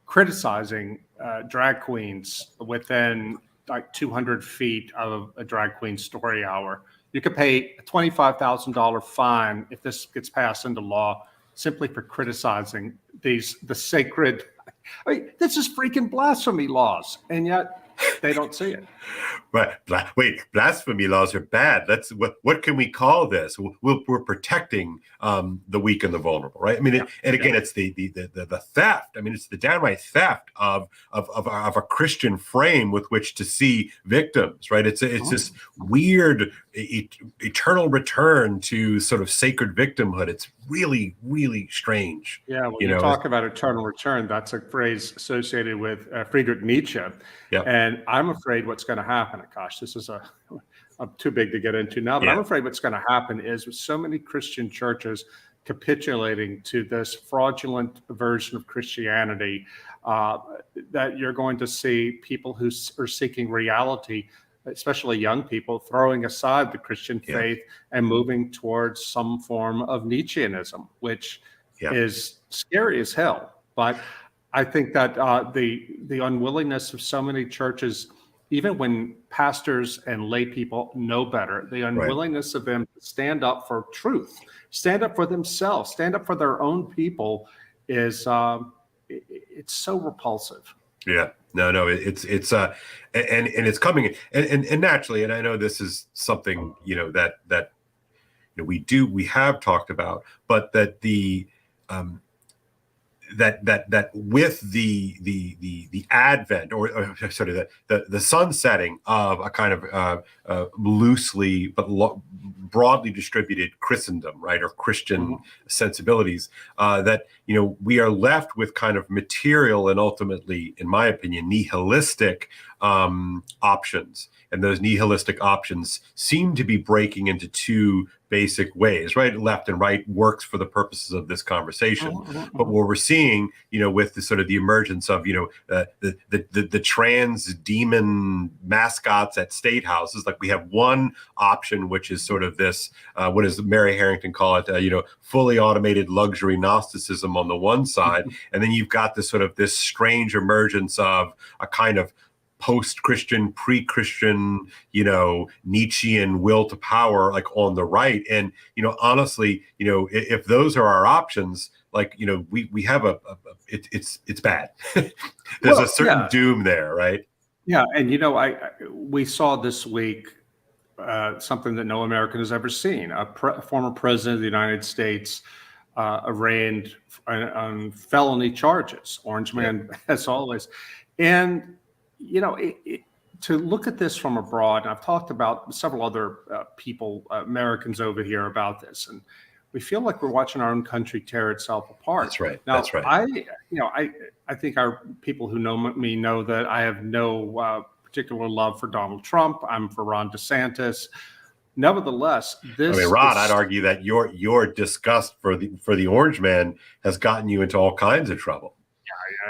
criticizing drag queens within like 200 feet of a drag queen story hour. You could pay a $25,000 fine if this gets passed into law simply for criticizing the sacred. I mean, this is freaking blasphemy laws, and yet they don't see it. But wait, blasphemy laws are bad. That's what can we call this? We're protecting the weak and the vulnerable, right? I mean, it's the theft. I mean, it's the downright theft of a Christian frame with which to see victims, right? It's this weird eternal return to sort of sacred victimhood. It's really, really strange. Yeah, when you talk about eternal return, that's a phrase associated with Friedrich Nietzsche. Yep. And I'm afraid what's going to happen, gosh, this is too big to get into now, but I'm afraid what's going to happen is with so many Christian churches capitulating to this fraudulent version of Christianity, that you're going to see people who are seeking reality, especially young people, throwing aside the Christian faith and moving towards some form of Nietzscheanism, which is scary as hell. But I think that the unwillingness of so many churches, even when pastors and lay people know better, the unwillingness of them to stand up for truth, stand up for themselves, stand up for their own people is it's so repulsive. Yeah, no, it's and it's coming and naturally, and I know this is something that we have talked about, but that the that with the advent or sorry the sunsetting of a kind of loosely but broadly distributed Christendom, right, or Christian sensibilities, that we are left with kind of material and ultimately, in my opinion, nihilistic options, and those nihilistic options seem to be breaking into two basic ways, right? Left and right works for the purposes of this conversation. But what we're seeing, with the sort of the emergence of, the trans demon mascots at state houses, like we have one option, which is sort of this, what does Mary Harrington call it? Fully automated luxury Gnosticism on the one side. And then you've got this sort of this strange emergence of a kind of post-Christian, pre-Christian, Nietzschean will to power, like on the right. And, honestly, if those are our options, like, we have it's bad. There's a certain doom there, right? Yeah. And, we saw this week something that no American has ever seen. A former president of the United States arraigned on felony charges, Orange Man, as always. And to look at this from abroad, and I've talked about several other people, Americans over here about this, and we feel like we're watching our own country tear itself apart. That's right. Now, that's right. I think our people who know me know that I have no particular love for Donald Trump. I'm for Ron DeSantis. Nevertheless, Rod, I'd argue that your disgust for the Orange Man has gotten you into all kinds of trouble.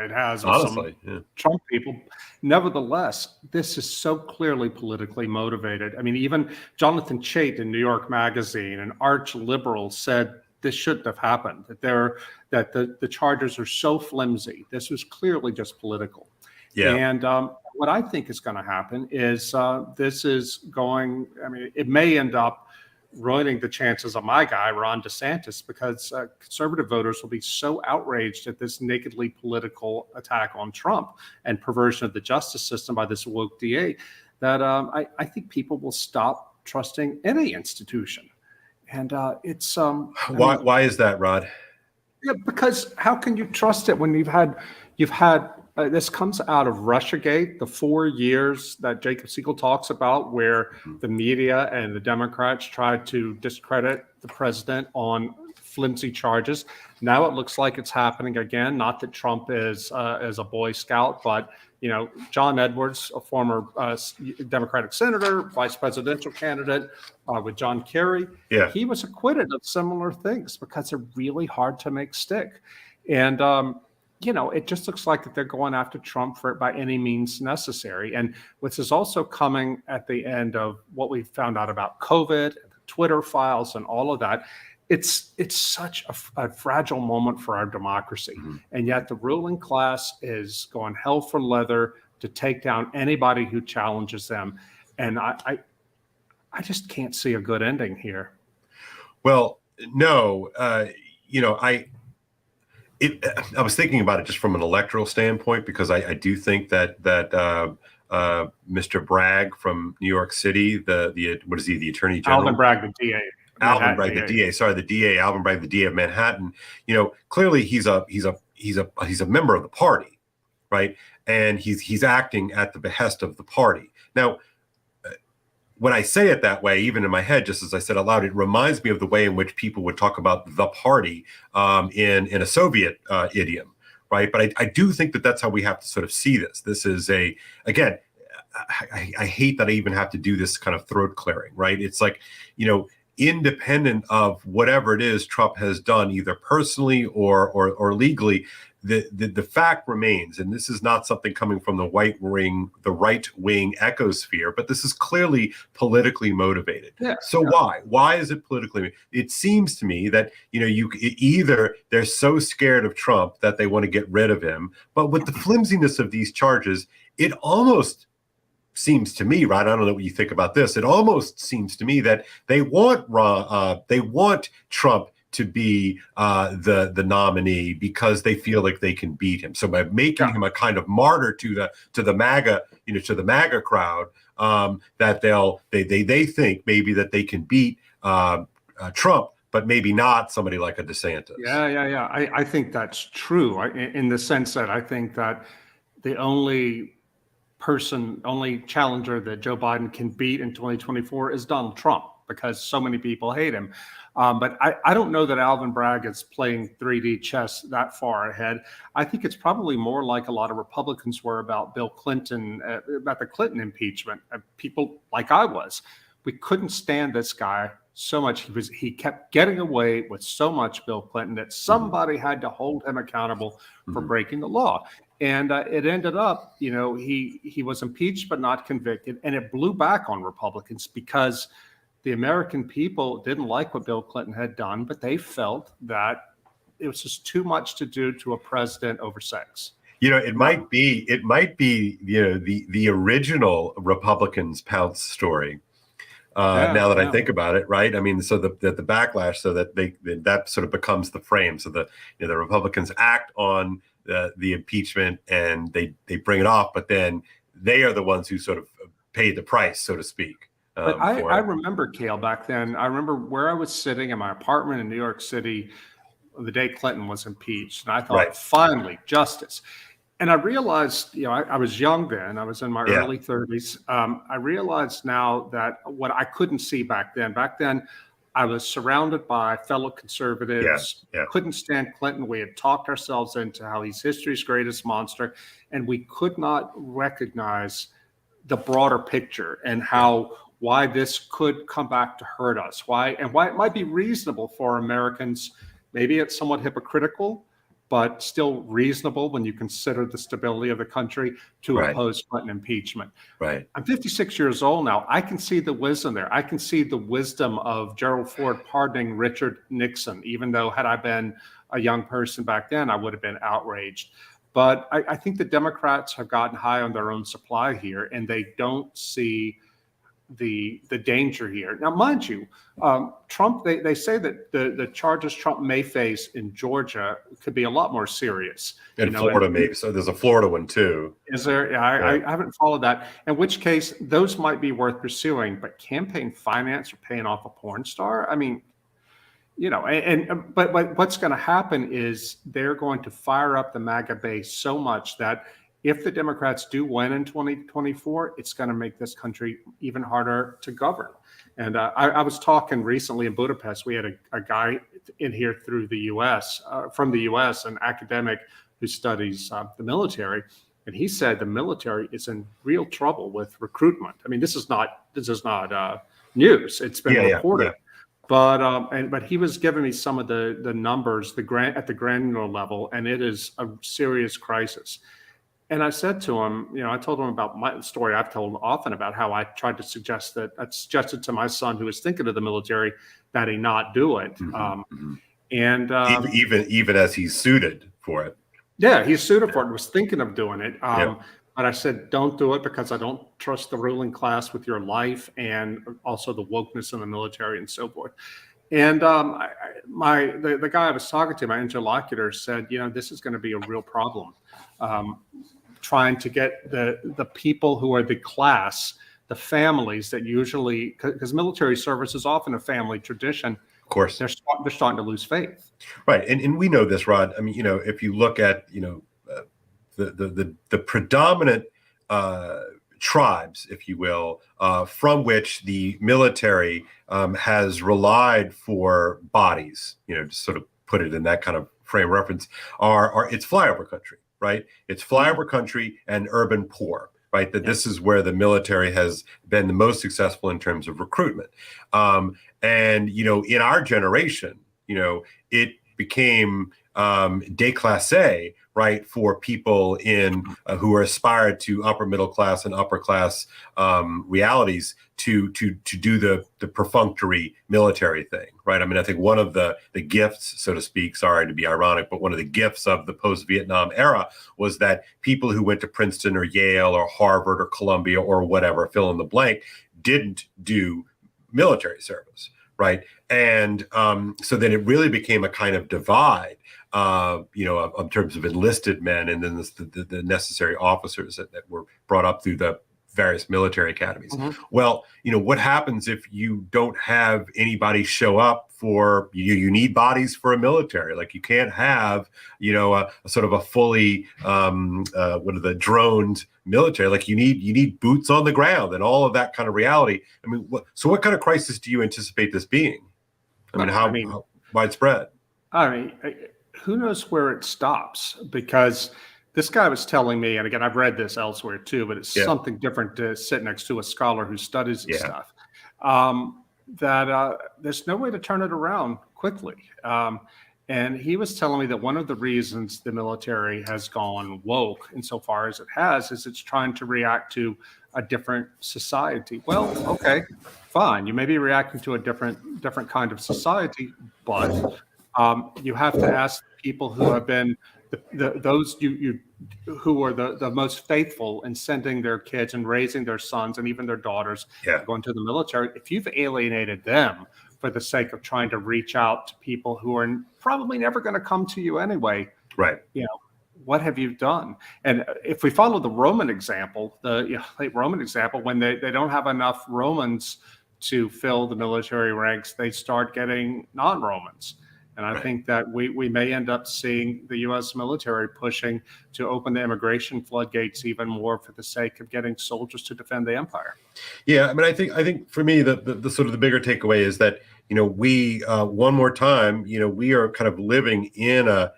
It has, honestly, Trump people. Nevertheless, this is so clearly politically motivated. I mean, even Jonathan Chait in New York Magazine, an arch liberal, said this shouldn't have happened. That the charges are so flimsy. This was clearly just political. Yeah. And what I think is going to happen is this is going. I mean, it may end up ruining the chances of my guy, Ron DeSantis, because conservative voters will be so outraged at this nakedly political attack on Trump and perversion of the justice system by this woke DA that I think people will stop trusting any institution. And it's why is that, Rod? Yeah, because how can you trust it when you've had this comes out of Russiagate, the 4 years that Jacob Siegel talks about, where the media and the Democrats tried to discredit the president on flimsy charges. Now it looks like it's happening again. Not that Trump is a Boy Scout, but John Edwards, a former Democratic senator, vice presidential candidate with John Kerry, he was acquitted of similar things because they're really hard to make stick. And, it just looks like that they're going after Trump by any means necessary. And which is also coming at the end of what we found out about COVID, the Twitter files, and all of that. It's such a fragile moment for our democracy. And yet the ruling class is going hell for leather to take down anybody who challenges them. And I just can't see a good ending here. Well, no, I was thinking about it just from an electoral standpoint, because I do think that Mr. Bragg from New York City, what is he, the Attorney General? Alvin Bragg, the DA. Alvin Bragg, the DA. Sorry, the DA, Alvin Bragg, the DA of Manhattan. Clearly he's a member of the party, right? And he's acting at the behest of the party. Now, when I say it that way, even in my head, just as I said out loud, it reminds me of the way in which people would talk about the party in a Soviet idiom, right? But I do think that that's how we have to sort of see this. This is again, I hate that I even have to do this kind of throat clearing, right? It's like, independent of whatever it is Trump has done, either personally or legally, the fact remains, and this is not something coming from the right wing ecosphere, but this is clearly politically motivated. Why is it politically? It seems to me that either they're so scared of Trump that they want to get rid of him, but with the flimsiness of these charges, it almost seems to me, right? I don't know what you think about this. It almost seems to me that they want Trump to be the nominee because they feel like they can beat him. So by making him a kind of martyr to the MAGA crowd, that they think maybe that they can beat Trump, but maybe not somebody like a DeSantis. Yeah. I think that's true, in the sense that I think that the only challenger that Joe Biden can beat in 2024 is Donald Trump, because so many people hate him. But I don't know that Alvin Bragg is playing 3D chess that far ahead. I think it's probably more like a lot of Republicans were about Bill Clinton, about the Clinton impeachment. People like I was, we couldn't stand this guy so much. He kept getting away with so much, Bill Clinton, that somebody had to hold him accountable for breaking the law. And it ended up, he was impeached but not convicted, and it blew back on Republicans because the American people didn't like what Bill Clinton had done, but they felt that it was just too much to do to a president over sex. It might be the original Republicans pounce story. Now that I think about it, right? I mean, so the backlash, so that that sort of becomes the frame. So the Republicans act on the impeachment and they bring it off, but then they are the ones who sort of paid the price, so to speak. But I remember, Kale, back then. I remember where I was sitting in my apartment in New York City the day Clinton was impeached, and I thought, finally, justice. And I realized, I was young then. I was in my early 30s. I realized now that what I couldn't see back then. Back then, I was surrounded by fellow conservatives. Couldn't stand Clinton. We had talked ourselves into how he's history's greatest monster, and we could not recognize the broader picture and why this could come back to hurt us. Why it might be reasonable for Americans. Maybe it's somewhat hypocritical, but still reasonable when you consider the stability of the country to oppose Clinton impeachment. Right. I'm 56 years old now. I can see the wisdom there. I can see the wisdom of Gerald Ford pardoning Richard Nixon, even though had I been a young person back then, I would have been outraged. But I think the Democrats have gotten high on their own supply here, and they don't see the danger here. Now, mind you, Trump, they say that the charges Trump may face in Georgia could be a lot more serious. In Florida, maybe. So there's a Florida one too. Is there? I haven't followed that. In which case, those might be worth pursuing. But campaign finance or paying off a porn star? I mean, but what's going to happen is they're going to fire up the MAGA base so much that if the Democrats do win in 2024, it's going to make this country even harder to govern. And I was talking recently in Budapest. We had a guy in here through the U.S., from the U.S., an academic who studies the military. And he said the military is in real trouble with recruitment. I mean, this is not news. It's been reported. But he was giving me some of the numbers, at the granular level, and it is a serious crisis. And I said to him, I told him about my story. I've told often about how I tried to suggested to my son, who was thinking of the military, that he not do it. And even as he's suited for it. Yeah, he's suited for it. Was thinking of doing it. But I said, don't do it, because I don't trust the ruling class with your life, and also the wokeness in the military and so forth. And the guy I was talking to, my interlocutor, said, this is going to be a real problem. Trying to get the people who are the class, the families that usually, because military service is often a family tradition. Of course, they're starting to lose faith. Right, and we know this, Rod. I mean, if you look at the predominant tribes, if you will, from which the military has relied for bodies, to sort of put it in that kind of frame of reference, it's flyover country, right? It's flyover country and urban poor, right? That this is where the military has been the most successful in terms of recruitment. And, in our generation, it became déclassé, right, for people who are aspired to upper middle class and upper class realities to do the perfunctory military thing, right? I mean, I think one of the gifts, so to speak, sorry to be ironic, but one of the gifts of the post-Vietnam era was that people who went to Princeton or Yale or Harvard or Columbia or whatever, fill in the blank, didn't do military service, right? And so then it really became a kind of divide, in terms of enlisted men, and then the necessary officers that were brought up through the various military academies. Well, what happens if you don't have anybody show up for you need bodies for a military? Like, you can't have, a sort of a fully droned military. Like, you need boots on the ground and all of that kind of reality. I mean, what kind of crisis do you anticipate this being? How widespread? Who knows where it stops? Because this guy was telling me, and again, I've read this elsewhere too, but it's something different to sit next to a scholar who studies this stuff, that there's no way to turn it around quickly. And he was telling me that one of the reasons the military has gone woke insofar as it has is it's trying to react to a different society. Well, okay, fine. You may be reacting to a different kind of society, but you have to ask people who have been those who are the most faithful in sending their kids and raising their sons and even their daughters going to the military. If you've alienated them for the sake of trying to reach out to people who are probably never going to come to you anyway, right? What have you done? And if we follow the Roman example, the late Roman example, when they don't have enough Romans to fill the military ranks, they start getting non-Romans. And I think that we may end up seeing the U.S. military pushing to open the immigration floodgates even more for the sake of getting soldiers to defend the empire. Yeah, I mean, I think for me, the sort of the bigger takeaway is that we one more time, we are kind of living in a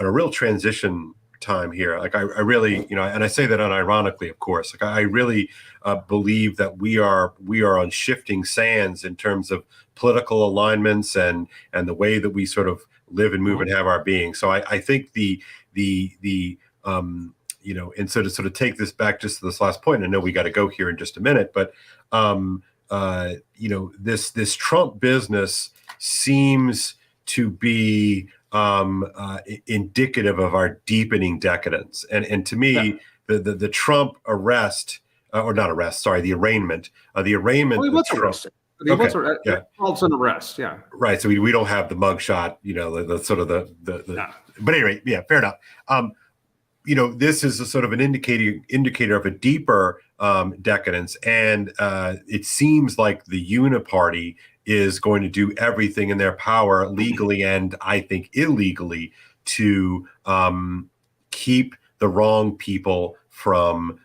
real transition time here. Like, I really, and I say that unironically, of course. Like, I really believe that we are on shifting sands in terms of political alignments and the way that we sort of live and move and have our being. So I think and so to sort of take this back just to this last point, I know we got to go here in just a minute, but this Trump business seems to be indicative of our deepening decadence. And to me, the Trump arrest, or not arrest, sorry, the arraignment. The arraignment. Well, he was arrested. It's an arrest, yeah. Right. So we don't have the mugshot, the sort of the. No. But anyway, yeah, fair enough. This is a sort of an indicator of a deeper decadence, and it seems like the Uniparty is going to do everything in their power, legally and I think illegally, to keep the wrong people from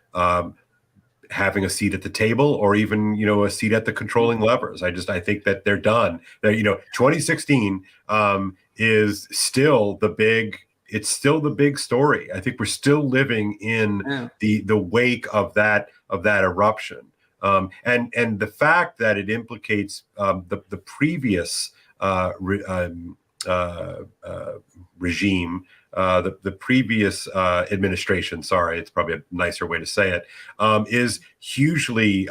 having a seat at the table, or even a seat at the controlling levers. I think that they're done. That 2016 is still the big it's still the big story. I think we're still living in the wake of that eruption. And the fact that it implicates the previous regime, the previous administration, sorry, it's probably a nicer way to say it, is hugely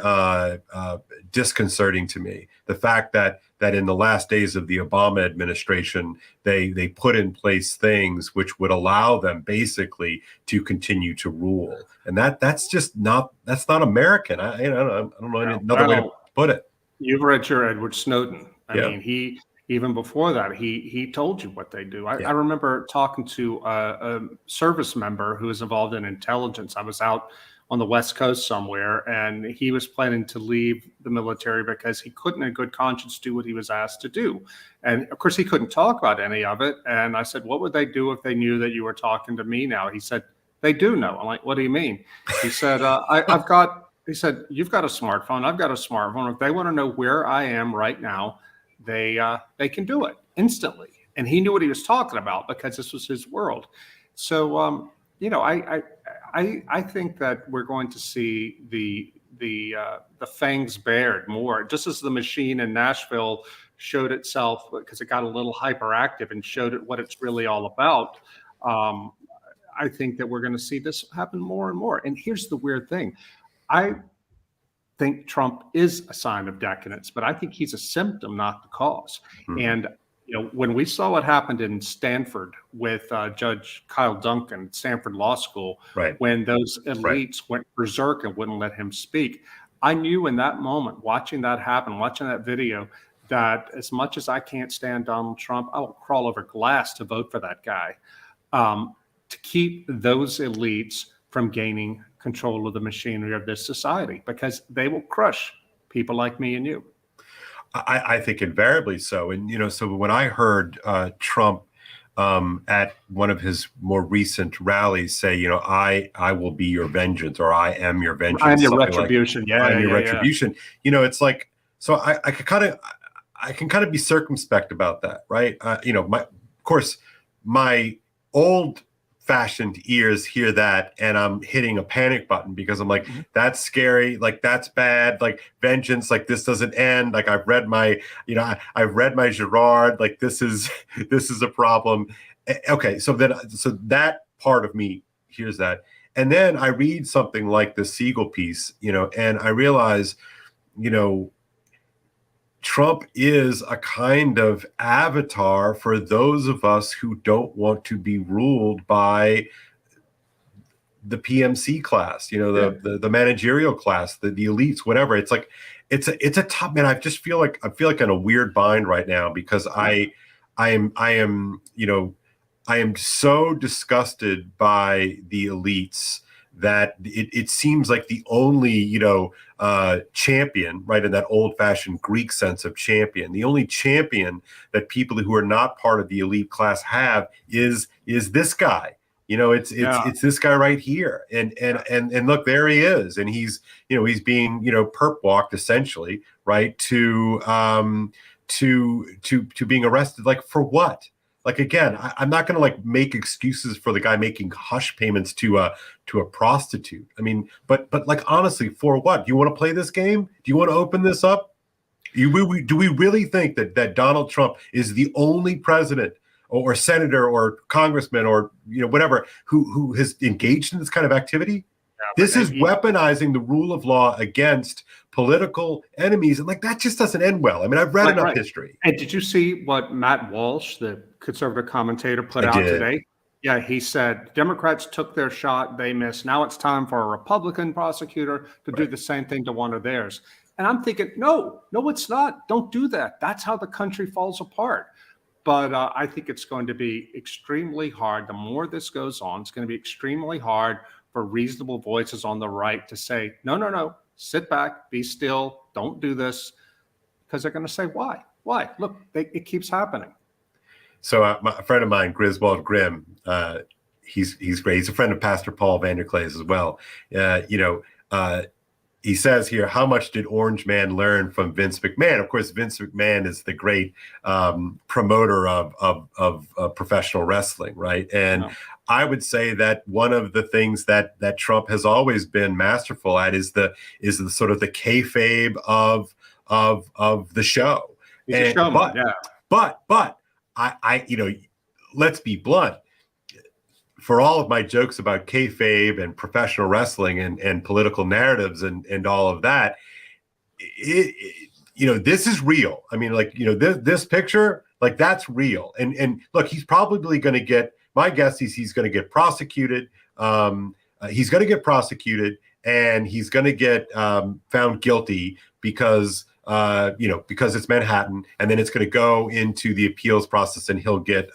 disconcerting to me. The fact that in the last days of the Obama administration, they put in place things which would allow them basically to continue to rule, and that's not American. I don't know another way to put it. You've read your Edward Snowden. I mean, he even before that, he told you what they do. I remember talking to a service member who was involved in intelligence. I was out on the West Coast somewhere, and he was planning to leave the military because he couldn't in good conscience do what he was asked to do. And of course, he couldn't talk about any of it. And I said, what would they do if they knew that you were talking to me now? He said, they do know. I'm like, what do you mean? He said, he said, you've got a smartphone. I've got a smartphone. If they want to know where I am right now, they can do it instantly. And he knew what he was talking about because this was his world. So, I think that we're going to see the fangs bared more, just as the machine in Nashville showed itself because it got a little hyperactive and showed it what it's really all about. I think that we're going to see this happen more and more. And here's the weird thing. I think Trump is a sign of decadence, but I think he's a symptom, not the cause. Mm-hmm. And when we saw what happened in Stanford with Judge Kyle Duncan at Stanford Law School, when those elites went berserk and wouldn't let him speak, I knew in that moment, watching that happen, watching that video, that as much as I can't stand Donald Trump, I will crawl over glass to vote for that guy, to keep those elites from gaining control of the machinery of this society, because they will crush people like me and you. I think invariably so. And, so when I heard Trump at one of his more recent rallies say, I will be your vengeance, or I am your vengeance. I am your retribution. I am your retribution. It's like, so I can kind of be circumspect about that. Right. Of course, my old-fashioned ears hear that, and I'm hitting a panic button because I'm like, that's scary, like that's bad, like vengeance, like this doesn't end. Like I've read my Girard, like this is a problem. Okay, so that part of me hears that, and then I read something like the Siegel piece, and I realize, Trump is a kind of avatar for those of us who don't want to be ruled by the PMC class, the managerial class, the elites, whatever. It's like, it's a tough, man. I feel like in a weird bind right now because I am so disgusted by the elites that it seems like the only, champion, right, in that old-fashioned Greek sense of champion, the only champion that people who are not part of the elite class have is this guy. It's this guy right here. And look, there he is. And he's being, perp walked essentially, right, to being arrested. Like, for what? Like, again, I'm not going to make excuses for the guy making hush payments to a prostitute. I mean, but honestly, for what? Do you want to play this game? Do you want to open this up? Do we really think that Donald Trump is the only president or senator or congressman or whatever who has engaged in this kind of activity? This is weaponizing the rule of law against political enemies, and that just doesn't end well. I mean, I've read enough history. And did you see what Matt Walsh, the conservative commentator, put out today? Yeah, he said Democrats took their shot, they missed. Now it's time for a Republican prosecutor to do the same thing to one of theirs. And I'm thinking, no, it's not. Don't do that. That's how the country falls apart. But I think it's going to be extremely hard. The more this goes on, it's going to be extremely hard for reasonable voices on the right to say, no, sit back, be still, don't do this, because they're going to say, why? Look, it keeps happening. So a friend of mine, Griswold Grimm, he's great. He's a friend of Pastor Paul Vanderklees as well. he says here, how much did Orange Man learn from Vince McMahon? Of course, Vince McMahon is the great promoter of professional wrestling, right? And I would say that one of the things that Trump has always been masterful at is the sort of the kayfabe of the show. He's a showman, But I let's be blunt. For all of my jokes about kayfabe and professional wrestling and political narratives and all of that, this is real. I mean, this picture, that's real. And look, he's probably going to get. My guess is he's going to get prosecuted. He's going to get prosecuted, and he's going to get found guilty because it's Manhattan, and then it's going to go into the appeals process, and he'll get.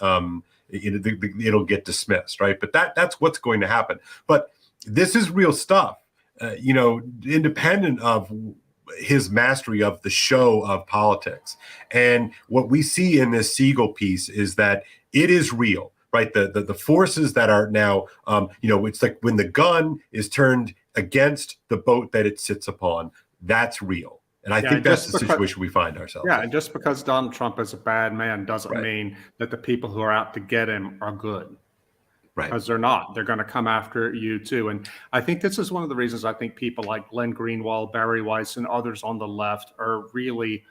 It'll get dismissed, right? But that's what's going to happen. But this is real stuff, independent of his mastery of the show of politics. And what we see in this Siegel piece is that it is real, right? The forces that are now, it's like when the gun is turned against the boat that it sits upon, that's real. And I think that's the situation we find ourselves in. And just because Donald Trump is a bad man doesn't mean that the people who are out to get him are good. Right. Because they're not. They're going to come after you too. And I think this is one of the reasons I think people like Glenn Greenwald, Barry Weiss, and others on the left are really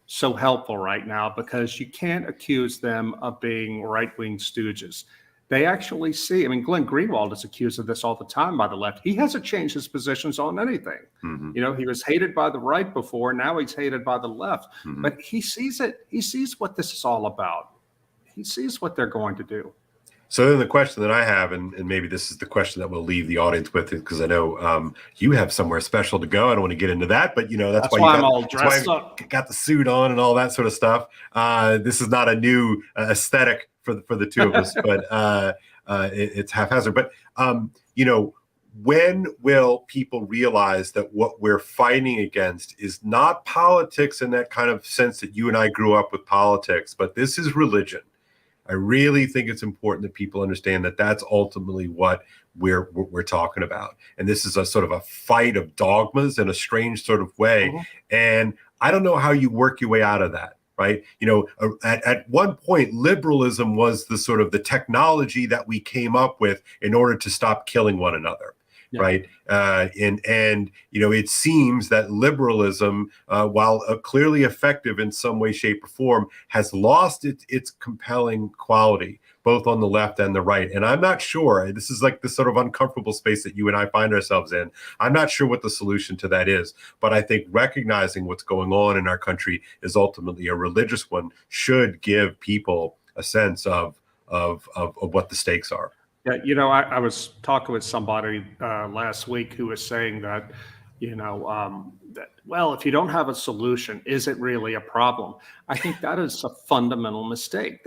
so helpful right now, because you can't accuse them of being right-wing stooges. They actually see, Glenn Greenwald is accused of this all the time by the left. He hasn't changed his positions on anything. Mm-hmm. He was hated by the right before. Now he's hated by the left. Mm-hmm. But he sees it. He sees what this is all about. He sees what they're going to do. So then the question that I have, and maybe this is the question that we'll leave the audience with, because I know you have somewhere special to go. I don't want to get into that, but that's why I'm all dressed up. Got the suit on and all that sort of stuff. This is not a new aesthetic for the two of us, but it's haphazard. But when will people realize that what we're fighting against is not politics in that kind of sense that you and I grew up with politics, but this is religion? I really think it's important that people understand that that's ultimately what we're talking about. And this is a sort of a fight of dogmas in a strange sort of way. Mm-hmm. And I don't know how you work your way out of that. Right. At one point, liberalism was the sort of the technology that we came up with in order to stop killing one another. Yeah. Right. And it seems that liberalism, while clearly effective in some way, shape or form, has lost its compelling quality, both on the left and the right. And I'm not sure, this is like this sort of uncomfortable space that you and I find ourselves in. I'm not sure what the solution to that is, but I think recognizing what's going on in our country is ultimately a religious one, should give people a sense of what the stakes are. Yeah, I was talking with somebody last week who was saying that, if you don't have a solution, is it really a problem? I think that is a fundamental mistake.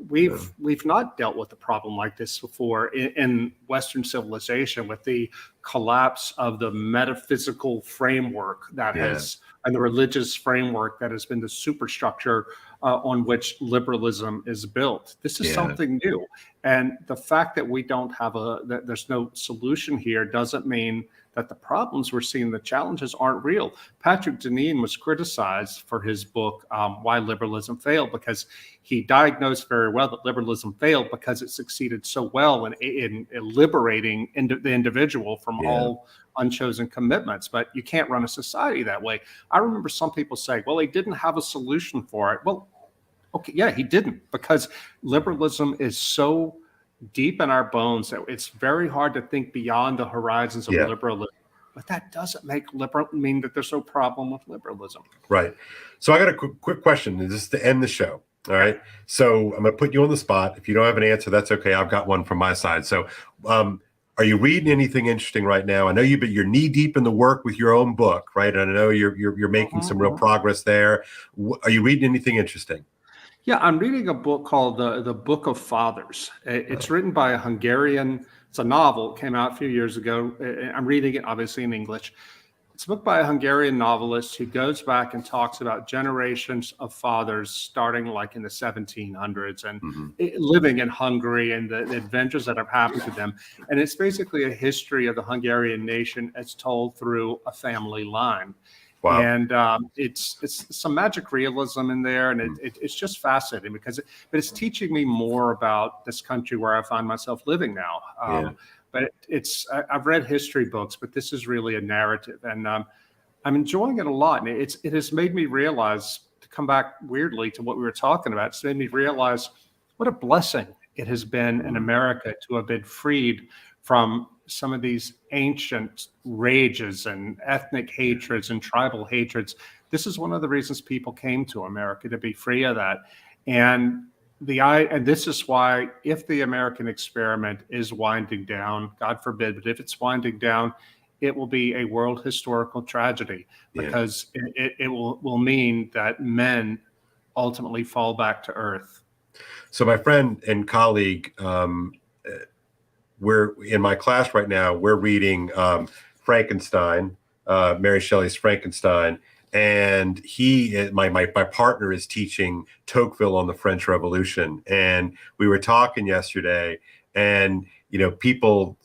We've not dealt with a problem like this before in Western civilization, with the collapse of the metaphysical framework and the religious framework that has been the superstructure on which liberalism is built. This is something new. And the fact that we don't have that there's no solution here doesn't mean that the problems we're seeing, the challenges, aren't real. Patrick Deneen was criticized for his book, Why Liberalism Failed, because he diagnosed very well that liberalism failed because it succeeded so well in liberating the individual from all unchosen commitments. But you can't run a society that way. I remember some people saying, well, he didn't have a solution for it. Well, okay, yeah, he didn't, because liberalism is so deep in our bones that it's very hard to think beyond the horizons of liberalism. But that doesn't mean that there's no problem with liberalism. Right. So I got a quick question, just to end the show. All right. So I'm going to put you on the spot. If you don't have an answer, that's okay. I've got one from my side. So are you reading anything interesting right now? I know you're knee deep in the work with your own book, right? And I know you're making some real progress there. Are you reading anything interesting? Yeah, I'm reading a book called The Book of Fathers. It's written by a Hungarian. It's a novel. It came out a few years ago. I'm reading it, obviously, in English. It's a book by a Hungarian novelist who goes back and talks about generations of fathers starting like in the 1700s and living in Hungary and the adventures that have happened to them. And it's basically a history of the Hungarian nation as told through a family line. Wow. And it's some magic realism in there, and it's just fascinating but it's teaching me more about this country where I find myself living now. But I've read history books, but this is really a narrative, and I'm enjoying it a lot. And it has made me realize, to come back weirdly to what we were talking about, it's made me realize what a blessing it has been in America to have been freed from some of these ancient rages and ethnic hatreds and tribal hatreds. This is one of the reasons people came to America, to be free of that. And this is why, if the American experiment is winding down, God forbid, but if it's winding down, it will be a world historical tragedy, because it will mean that men ultimately fall back to earth. So my friend and colleague, we're in my class right now, we're reading Frankenstein, Mary Shelley's Frankenstein. And my partner is teaching Tocqueville on the French Revolution. And we were talking yesterday, and, people,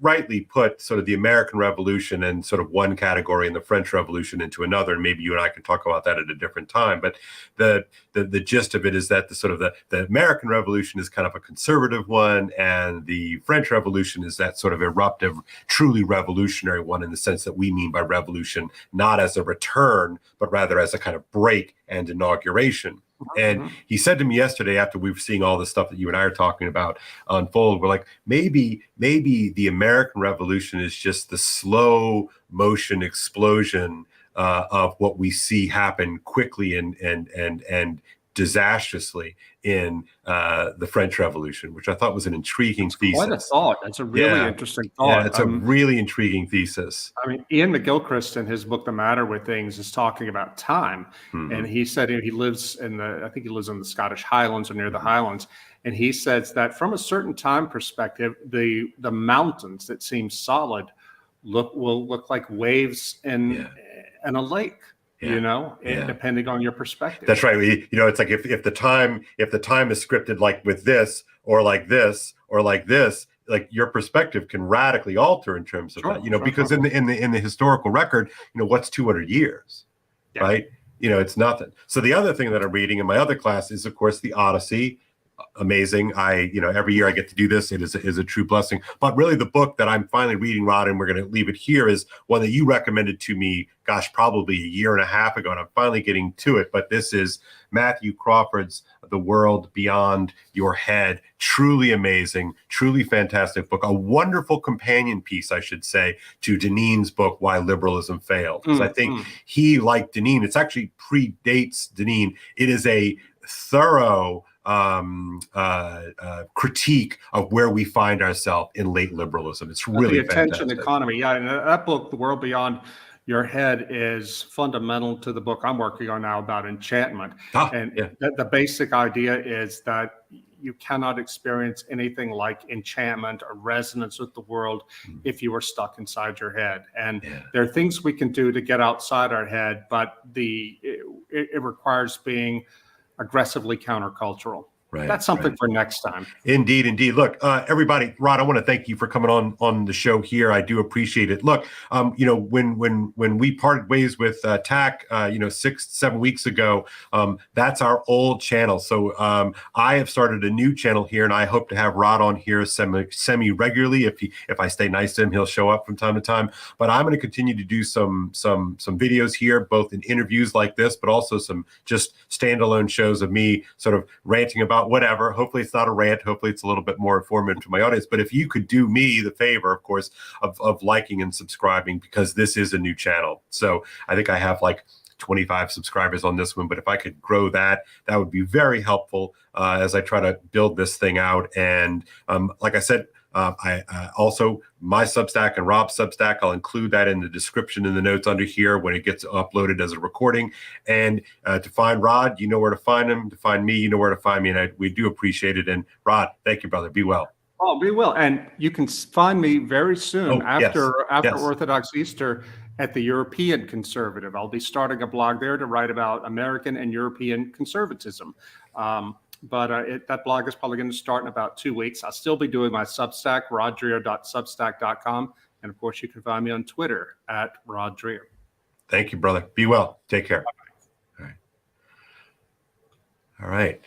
rightly put sort of the American Revolution in sort of one category and the French Revolution into another. And maybe you and I can talk about that at a different time. But the gist of it is that the American Revolution is kind of a conservative one, and the French Revolution is that sort of eruptive, truly revolutionary one, in the sense that we mean by revolution, not as a return, but rather as a kind of break and inauguration. And he said to me yesterday, after we were seeing all the stuff that you and I are talking about unfold, we're like, maybe the American Revolution is just the slow motion explosion of what we see happen quickly and disastrously in the French Revolution, which I thought was an intriguing thesis. Quite a thought. That's a really interesting thought. Yeah, it's a really intriguing thesis. I mean, Ian McGilchrist, in his book, The Matter with Things, is talking about time. And he said he lives in the Scottish Highlands or near the Highlands. And he says that from a certain time perspective, the mountains that seem solid will look like waves in a lake. Depending on your perspective. That's right. It's like if the time is scripted like with this or like this or like this, like your perspective can radically alter in terms of that. Because in the historical record, what's 200 years, right? It's nothing. So the other thing that I'm reading in my other class is, of course, the Odyssey. Amazing. Every year I get to do this. It is a true blessing. But really, the book that I'm finally reading, Rod, and we're going to leave it here, is one that you recommended to me, probably a year and a half ago, and I'm finally getting to it. But this is Matthew Crawford's The World Beyond Your Head. Truly amazing, truly fantastic book. A wonderful companion piece, I should say, to Deneen's book, Why Liberalism Failed. Because I think he, like Deneen, it actually predates Deneen. It is a thorough critique of where we find ourselves in late liberalism. It's really the attention fantastic. Economy. Yeah, and that book, The World Beyond Your Head, is fundamental to the book I'm working on now about enchantment. The basic idea is that you cannot experience anything like enchantment or resonance with the world if you are stuck inside your head. And there are things we can do to get outside our head, but it requires being aggressively countercultural. Right. That's something for next time. Indeed. Look, everybody, Rod, I want to thank you for coming on the show here. I do appreciate it. Look, when we parted ways with TAC, 6-7 weeks ago, that's our old channel. So I have started a new channel here, and I hope to have Rod on here semi regularly. If I stay nice to him, he'll show up from time to time. But I'm going to continue to do some videos here, both in interviews like this, but also some just standalone shows of me sort of ranting about whatever. Hopefully it's not a rant. Hopefully it's a little bit more informative to my audience. But if you could do me the favor, of course, of liking and subscribing, because this is a new channel. So I think I have like 25 subscribers on this one. But if I could grow that would be very helpful as I try to build this thing out. And like I said, I also, my Substack and Rob's Substack, I'll include that in the description in the notes under here when it gets uploaded as a recording. And to find Rod, you know where to find him. To find me, you know where to find me. And we do appreciate it. And Rod, thank you, brother. Be well. Oh, be well. And you can find me very soon after Orthodox Easter at the European Conservative. I'll be starting a blog there to write about American and European conservatism. That blog is probably going to start in about 2 weeks. I'll still be doing my Substack, roddreher.substack.com. And of course, you can find me on Twitter at Rod Dreher. Thank you, brother. Be well. Take care. All right.